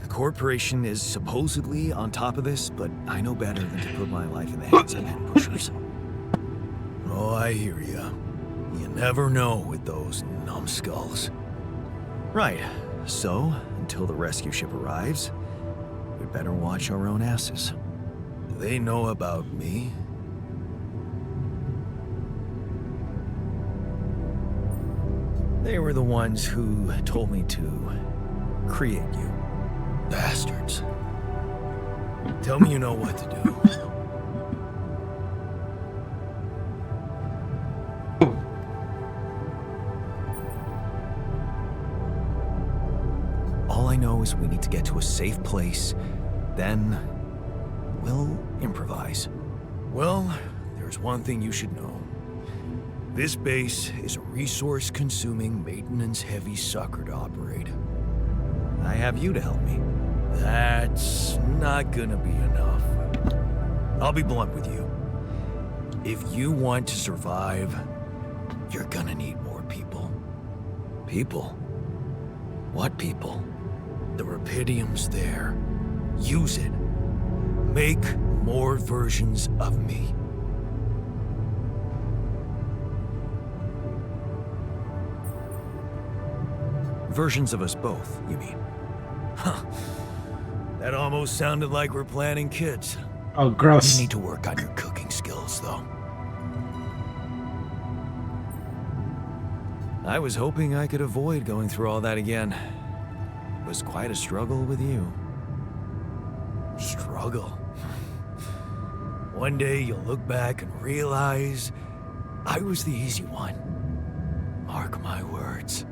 The corporation is supposedly on top of this, but I know better than to put my life in the hands of head pushers. Oh, I hear ya. You never know with those numbskulls. Right, so until the rescue ship arrives, we'd better watch our own asses. Do they know about me? They were the ones who told me to create you. Bastards. Tell me you know what to do. All I know is we need to get to a safe place, then we'll improvise. Well, there's one thing you should know. This base is a resource-consuming, maintenance-heavy sucker to operate. I have you to help me. That's not gonna be enough. I'll be blunt with you. If you want to survive, you're gonna need more people. People? What people? The Rapidium's there. Use it. Make more versions of me. Versions of us both, you mean? Huh. That almost sounded like we're planning kids. Oh, gross. You need to work on your cooking skills, though. I was hoping I could avoid going through all that again. It was quite a struggle with you. Struggle? One day you'll look back and realize I was the easy one. Mark my words.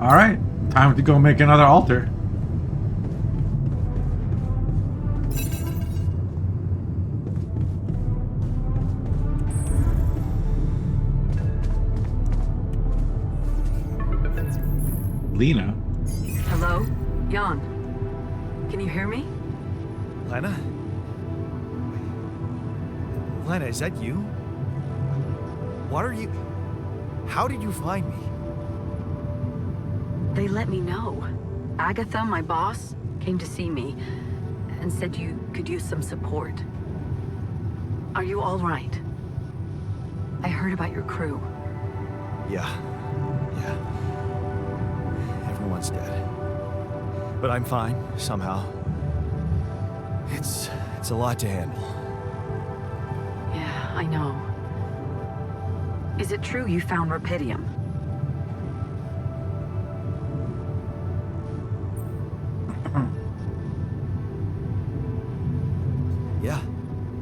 All right, time to go make another altar. Lena? Hello? Jan? Can you hear me? Lena? Lena, is that you? What are you... How did you find me? They let me know. Agatha, my boss, came to see me and said you could use some support. Are you all right? I heard about your crew. Yeah. Everyone's dead. But I'm fine, somehow. It's a lot to handle. Yeah, I know. Is it true you found Rapidium? Yeah,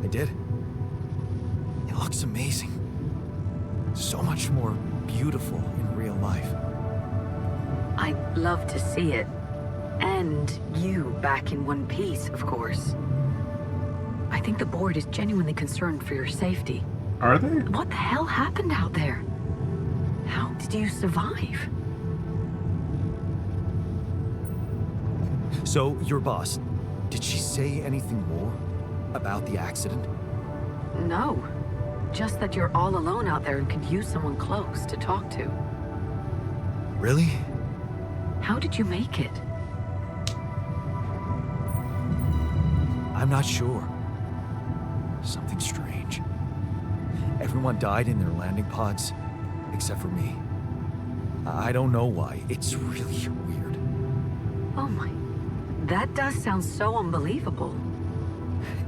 I did. It looks amazing. So much more beautiful in real life. I'd love to see it. And you back in one piece, of course. I think the board is genuinely concerned for your safety. Are they? What the hell happened out there? How did you survive? So, your boss, did she say anything more about the accident? No. Just that you're all alone out there and could use someone close to talk to. Really? How did you make it? I'm not sure. something strange. Everyone died in their landing pods, except for me. I don't know why. It's really weird. Oh my. That does sound so unbelievable.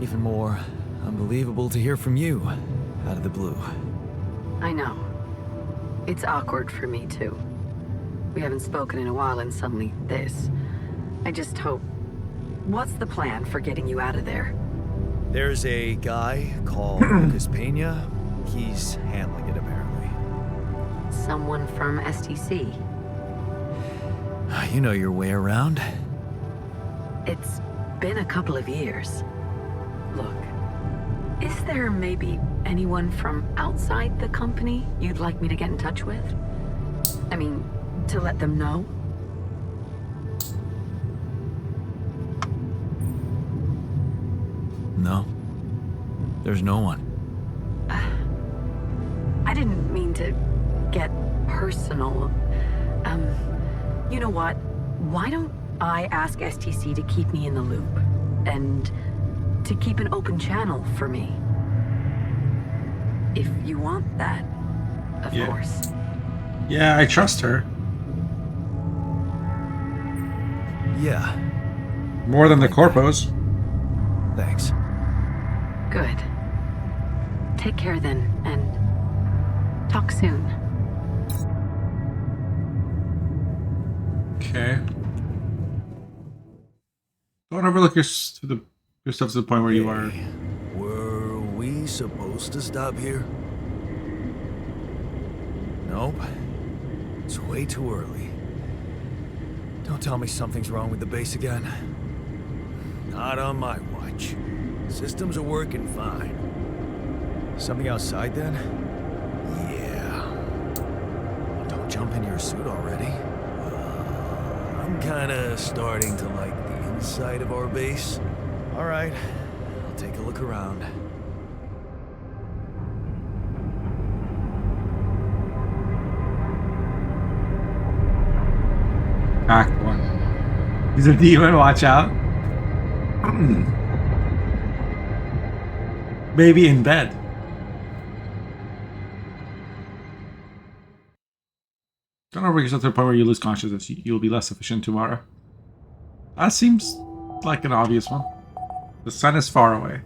Even more unbelievable to hear from you, out of the blue. I know. It's awkward for me, too. We haven't spoken in a while and suddenly this. I just hope... What's the plan for getting you out of there? There's a guy called Lucas Pena. He's handling it, apparently. Someone from STC. You know your way around. It's been a couple of years. Look, is there maybe anyone from outside the company you'd like me to get in touch with? I mean, to let them know? No. There's no one. I didn't mean to get personal. You know what? Why don't I ask STC to keep me in the loop? And to keep an open channel for me? If you want that, of Yeah. course. Yeah, I trust her. Yeah, More than the corpos. thanks. Good. Take care then, and talk soon. Okay. Don't overlook your stuff to the point where you are. Hey, were we supposed to stop here? Nope. It's way too early. Don't tell me something's wrong with the base again. Not on my watch. Systems are working fine. Something outside then? Yeah. Well, don't jump in your suit already. I'm kinda starting to like the inside of our base. All right, I'll take a look around. Act 1. He's a demon, watch out. Maybe in bed. Don't overwork yourself to the point where you lose consciousness. You'll be less efficient tomorrow. That seems like an obvious one. The sun is far away.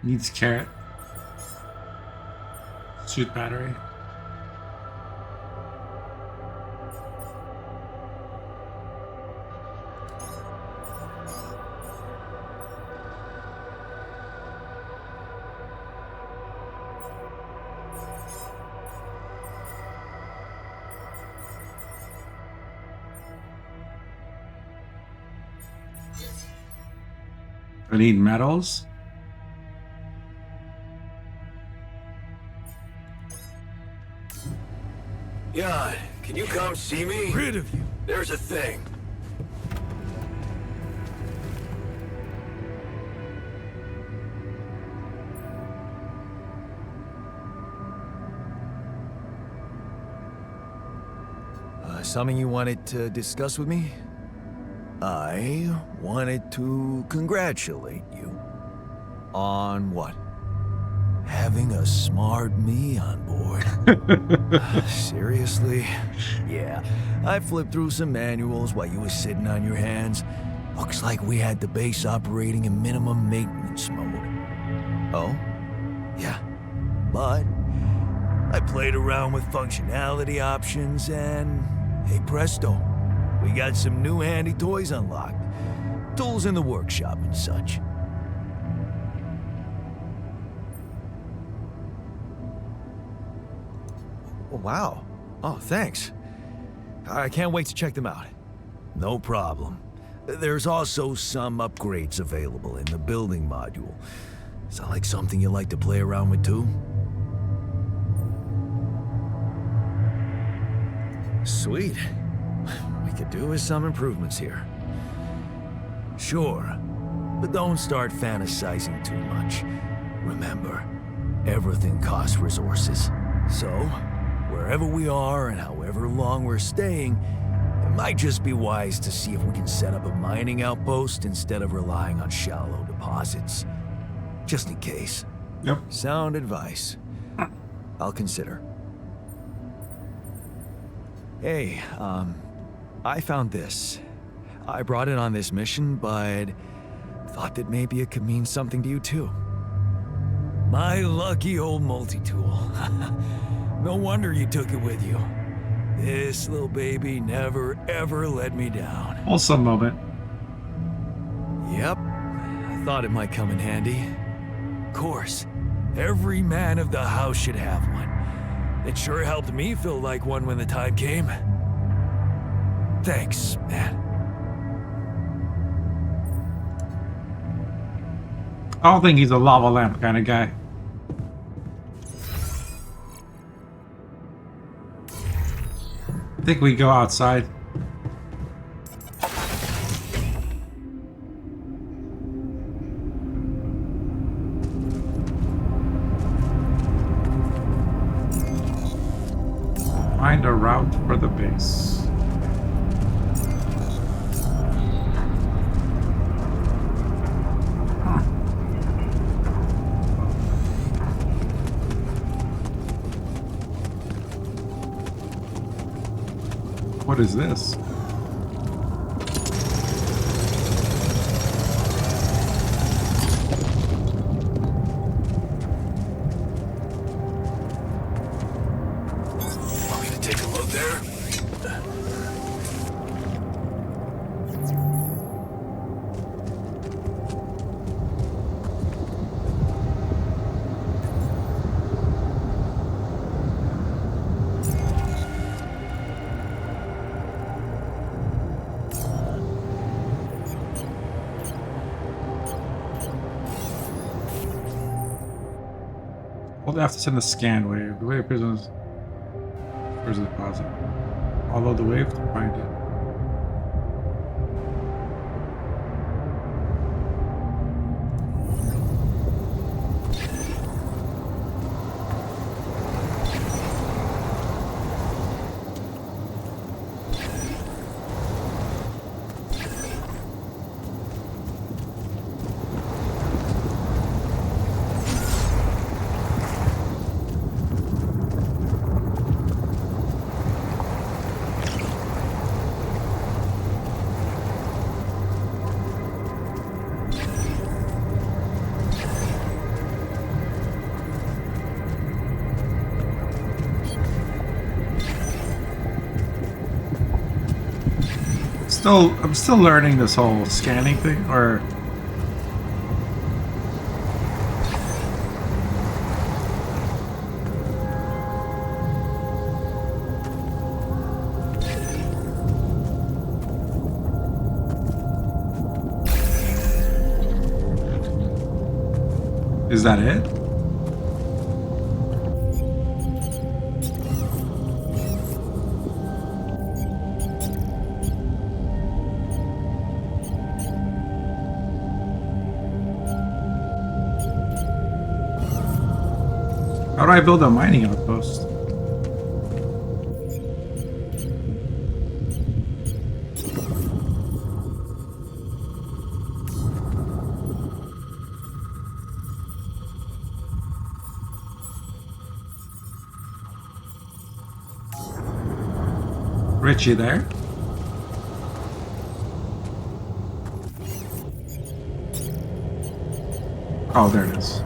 Needs carrot. Suit battery. I need metals. Jan, can you come see me? Rid of you. There's a thing. Something you wanted to discuss with me? I wanted to congratulate you. On what? Having a smart me on board. Seriously? Yeah, I flipped through some manuals while you were sitting on your hands. Looks like we had the base operating in minimum maintenance mode. Oh? Yeah. But I played around with functionality options and, hey presto, we got some new handy toys unlocked. Tools in the workshop and such. Wow. Oh, thanks. I can't wait to check them out. No problem. There's also some upgrades available in the building module. Sound like something you like to play around with too? Sweet. We could do with some improvements here. Sure, but don't start fantasizing too much. Remember, everything costs resources. So, wherever we are and however long we're staying, it might just be wise to see if we can set up a mining outpost instead of relying on shallow deposits. Just in case. Yep. Sound advice. I'll consider. Hey, I found this. I brought it on this mission, but thought that maybe it could mean something to you too. My lucky old multi-tool. No wonder you took it with you. This little baby never ever let me down. Wholesome moment. Yep, I thought it might come in handy. Of course, every man of the house should have one. It sure helped me feel like one when the time came. Thanks, man. I don't think he's a lava lamp kind of guy. I think we go outside. Find a route for the base. What is this? Want me to take a look there? We'll have to send a scan wave. The wave appears on where's the deposit? Follow the wave to find it. I'm still learning this whole scanning thing, or is that it? How do I build a mining outpost? Richie there? Oh, there it is.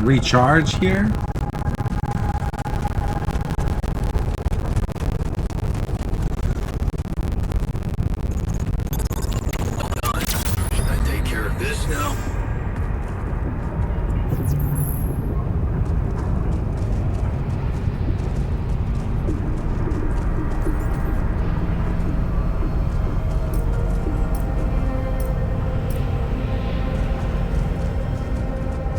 recharge here. Should I take care of this now?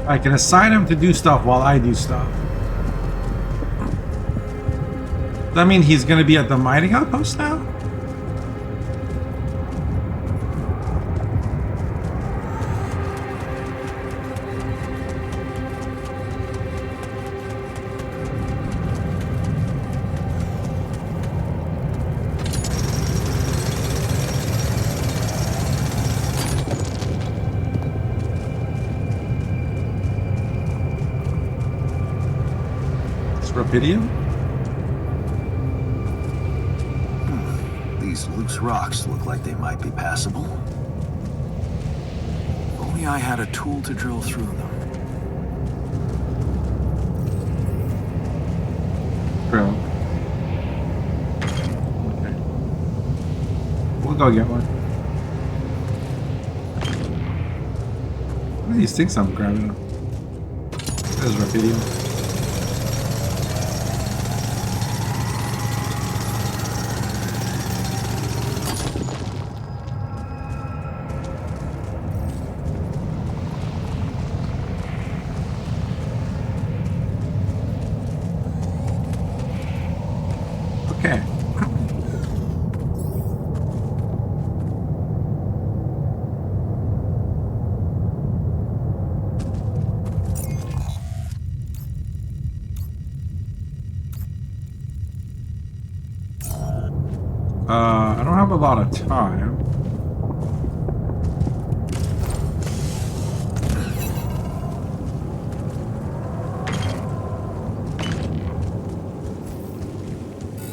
I can assign him to do stuff while I do stuff. Does that mean he's going to be at the mining outpost now? Rapidium? These loose rocks look like they might be passable. If only I had a tool to drill through them. Drill. Okay. We'll go get one. What are these things I'm grabbing? There's Rapidium. Okay. I don't have a lot of time.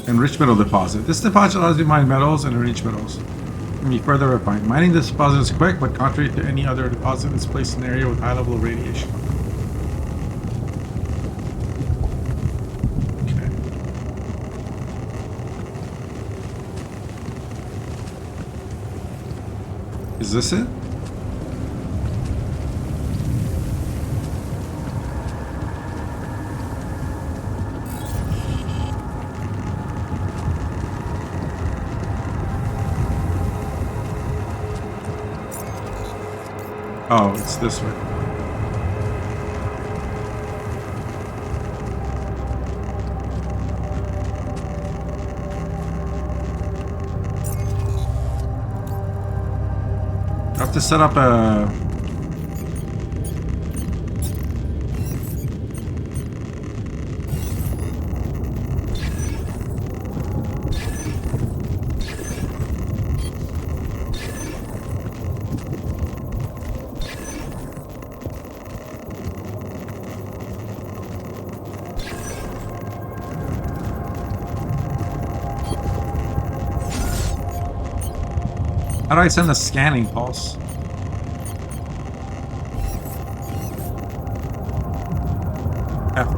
Enriched metal deposit. This deposit allows you to mine metals and enrich metals. Can be further refined. Mining this deposit is quick, but contrary to any other deposit, it's placed in an area with high level of radiation. Okay. Is this it? Oh, it's this way. I have to set up a... How do I send a scanning pulse? F.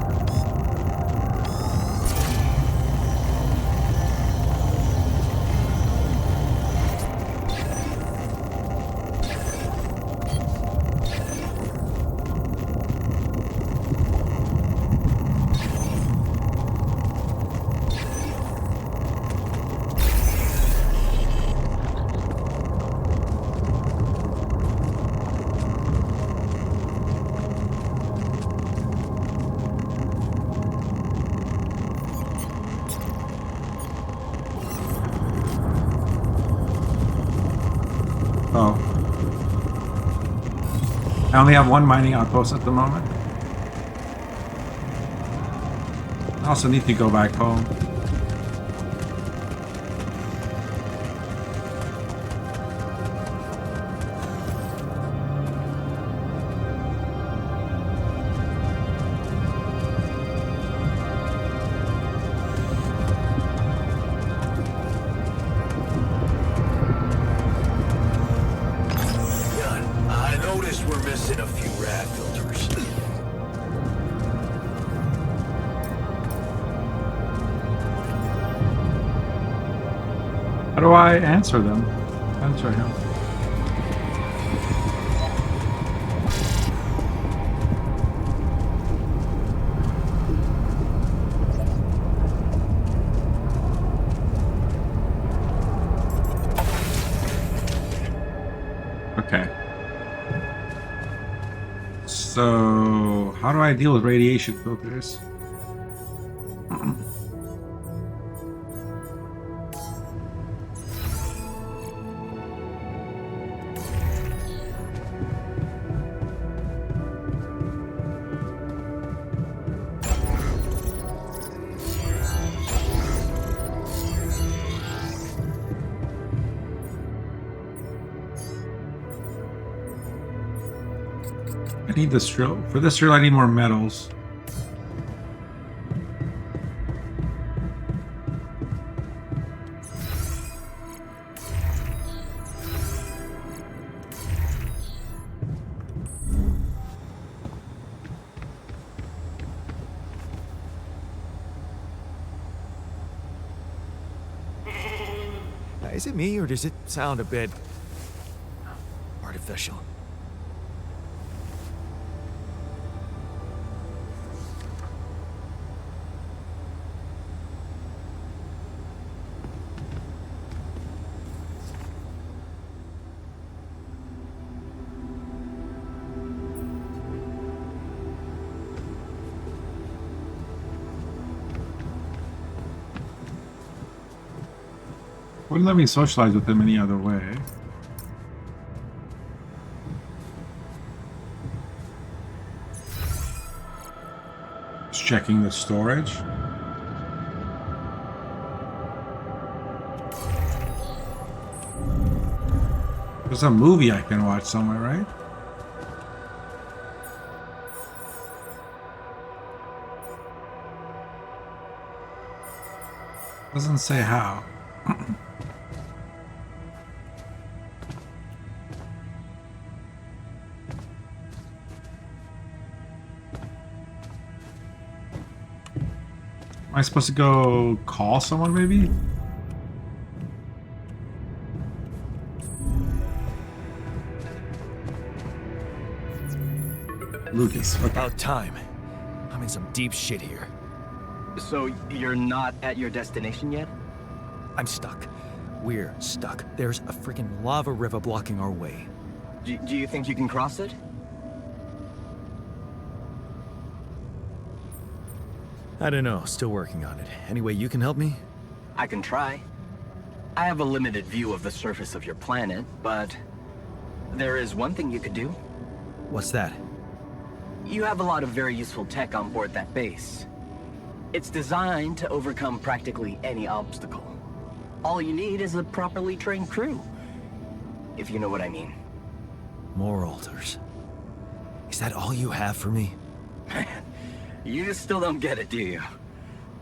Oh. I only have one mining outpost at the moment. I also need to go back home. I noticed we're missing a few rad filters. do I answer them? Answer him. Okay. So, how do I deal with radiation filters? I need this drill. For this drill, I need more metals. Is it me, or does it sound a bit artificial? Wouldn't let me socialize with him any other way. Just checking the storage. There's a movie I can watch somewhere, right? Doesn't say how. Am I supposed to go call someone, maybe? Lucas. Okay. About time. I'm in some deep shit here. So you're not at your destination yet? I'm stuck. We're stuck. There's a freaking lava river blocking our way. Do you think you can cross it? I don't know. Still working on it. Anyway, you can help me? I can try. I have a limited view of the surface of your planet, but there is one thing you could do. What's that? You have a lot of very useful tech on board that base. It's designed to overcome practically any obstacle. All you need is a properly trained crew, if you know what I mean. More altars. Is that all you have for me? You still don't get it, do you?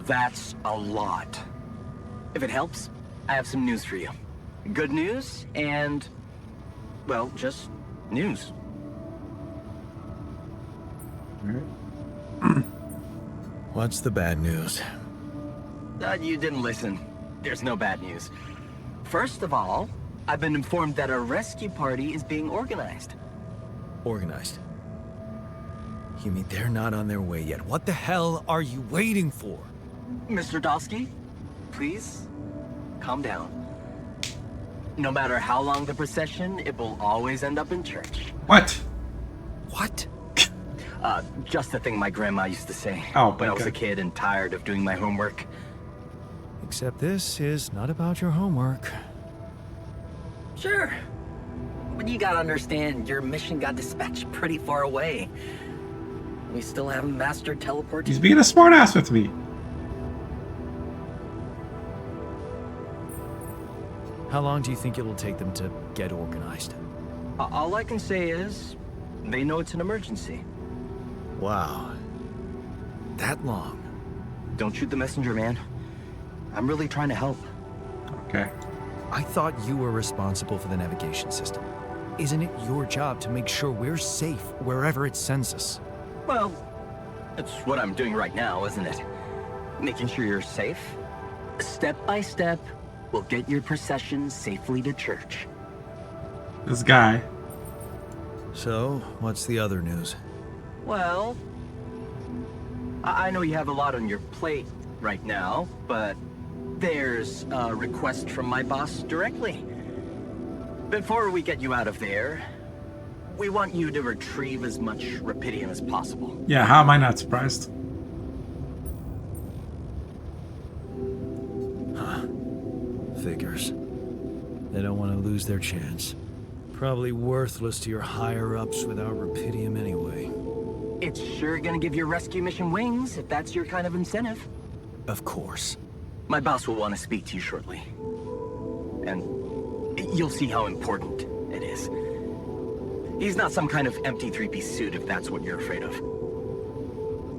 That's a lot. If it helps, I have some news for you. Good news and, well, just news. What's the bad news? You didn't listen. There's no bad news. First of all, I've been informed that a rescue party is being organized. Organized. You mean they're not on their way yet? What the hell are you waiting for? Mr. Dosky, please, calm down. No matter how long the procession, it will always end up in church. What? What? Just a thing my grandma used to say Oh, when I was okay. a kid and tired of doing my homework. Except this is not about your homework. Sure. But you gotta understand, your mission got dispatched pretty far away. We still haven't mastered teleportation. He's being a smartass with me. How long do you think it'll take them to get organized? All I can say is, they know it's an emergency. Wow. That long? Don't shoot the messenger, man. I'm really trying to help. Okay. I thought you were responsible for the navigation system. Isn't it your job to make sure we're safe wherever it sends us? Well, that's what I'm doing right now, isn't it? Making sure you're safe. Step by step, We'll get your procession safely to church. This guy. So, what's the other news? Well, I know you have a lot on your plate right now, but there's a request from my boss directly. Before we get you out of there, we want you to retrieve as much Rapidium as possible. Yeah, how am I not surprised? Figures. They don't want to lose their chance. Probably worthless to your higher-ups without Rapidium anyway. It's sure gonna give your rescue mission wings, if that's your kind of incentive. Of course. My boss will want to speak to you shortly. And you'll see how important it is. He's not some kind of empty three-piece suit, if that's what you're afraid of.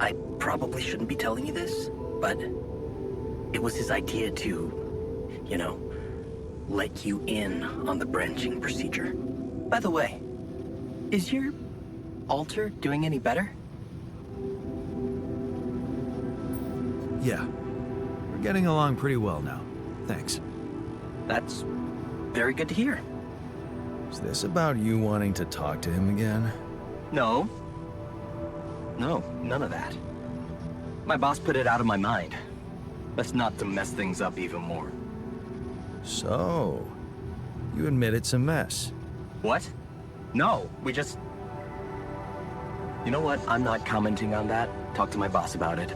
I probably shouldn't be telling you this, but it was his idea to, you know, let you in on the branching procedure. By the way, is your altar doing any better? Yeah. We're getting along pretty well now. Thanks. That's very good to hear. Is this about you wanting to talk to him again? No. No, none of that. My boss put it out of my mind. Best not to mess things up even more. So, you admit it's a mess. What? No, we just... You know what? I'm not commenting on that. Talk to my boss about it.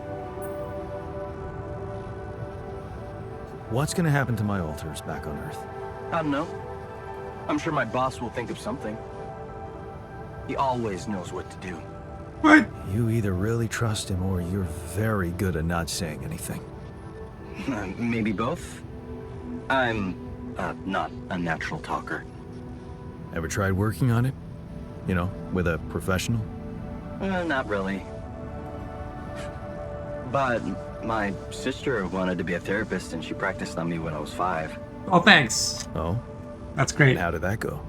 What's gonna happen to my altars back on Earth? I don't know. I'm sure my boss will think of something. He always knows what to do. What? You either really trust him or you're very good at not saying anything. Maybe both? I'm not a natural talker. Ever tried working on it? You know, with a professional? Not really. But my sister wanted to be a therapist and she practiced on me when I was 5. Oh, thanks. Oh? That's great. And how did that go?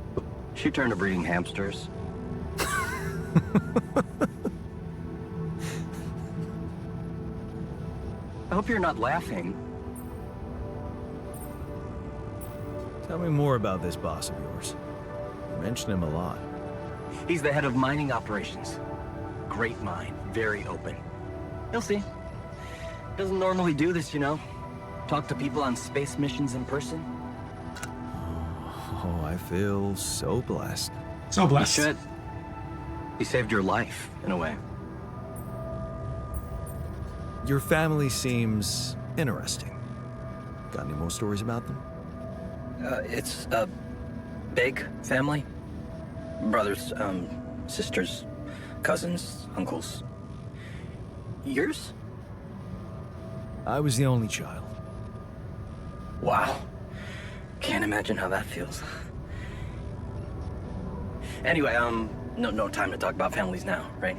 She turned to breeding hamsters. I hope you're not laughing. Tell me more about this boss of yours. You mention him a lot. He's the head of mining operations. Great mind, very open. You'll see. Doesn't normally do this, you know. Talk to people on space missions in person. Oh, I feel so blessed. So blessed. You should. He saved your life, in a way. Your family seems interesting. Got any more stories about them? It's a big family. Brothers, sisters, cousins, uncles. Yours? I was the only child. Wow. Can't imagine how that feels. Anyway, no time to talk about families now, right?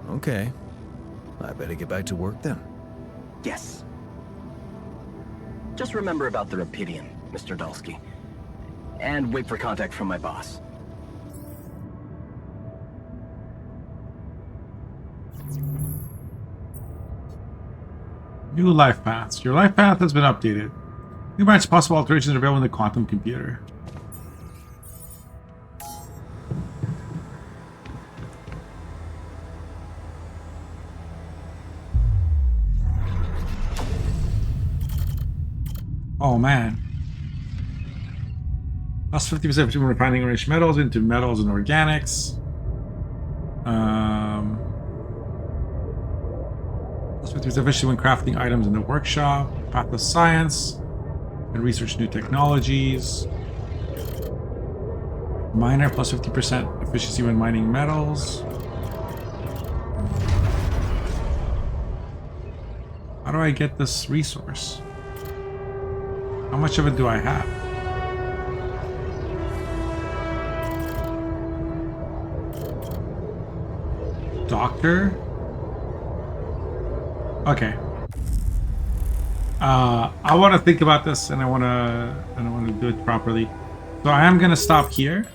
Okay. I better get back to work then. Yes. Just remember about the Rapidium, Mr. Dalsky. And wait for contact from my boss. New life paths. Your life path has been updated. New branch possible alterations available in the quantum computer. Oh man. Plus 50% between refining enriched metals into metals and organics. Plus 50% efficiency when crafting items in the workshop. Path of science. And research new technologies. Miner plus 50% efficiency when mining metals. How do I get this resource? How much of it do I have? Doctor? Okay. I want to think about this, and I want to do it properly. So I am gonna stop here.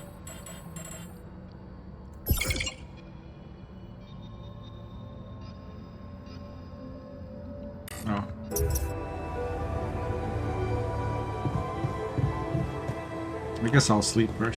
Oh. guess I'll sleep first.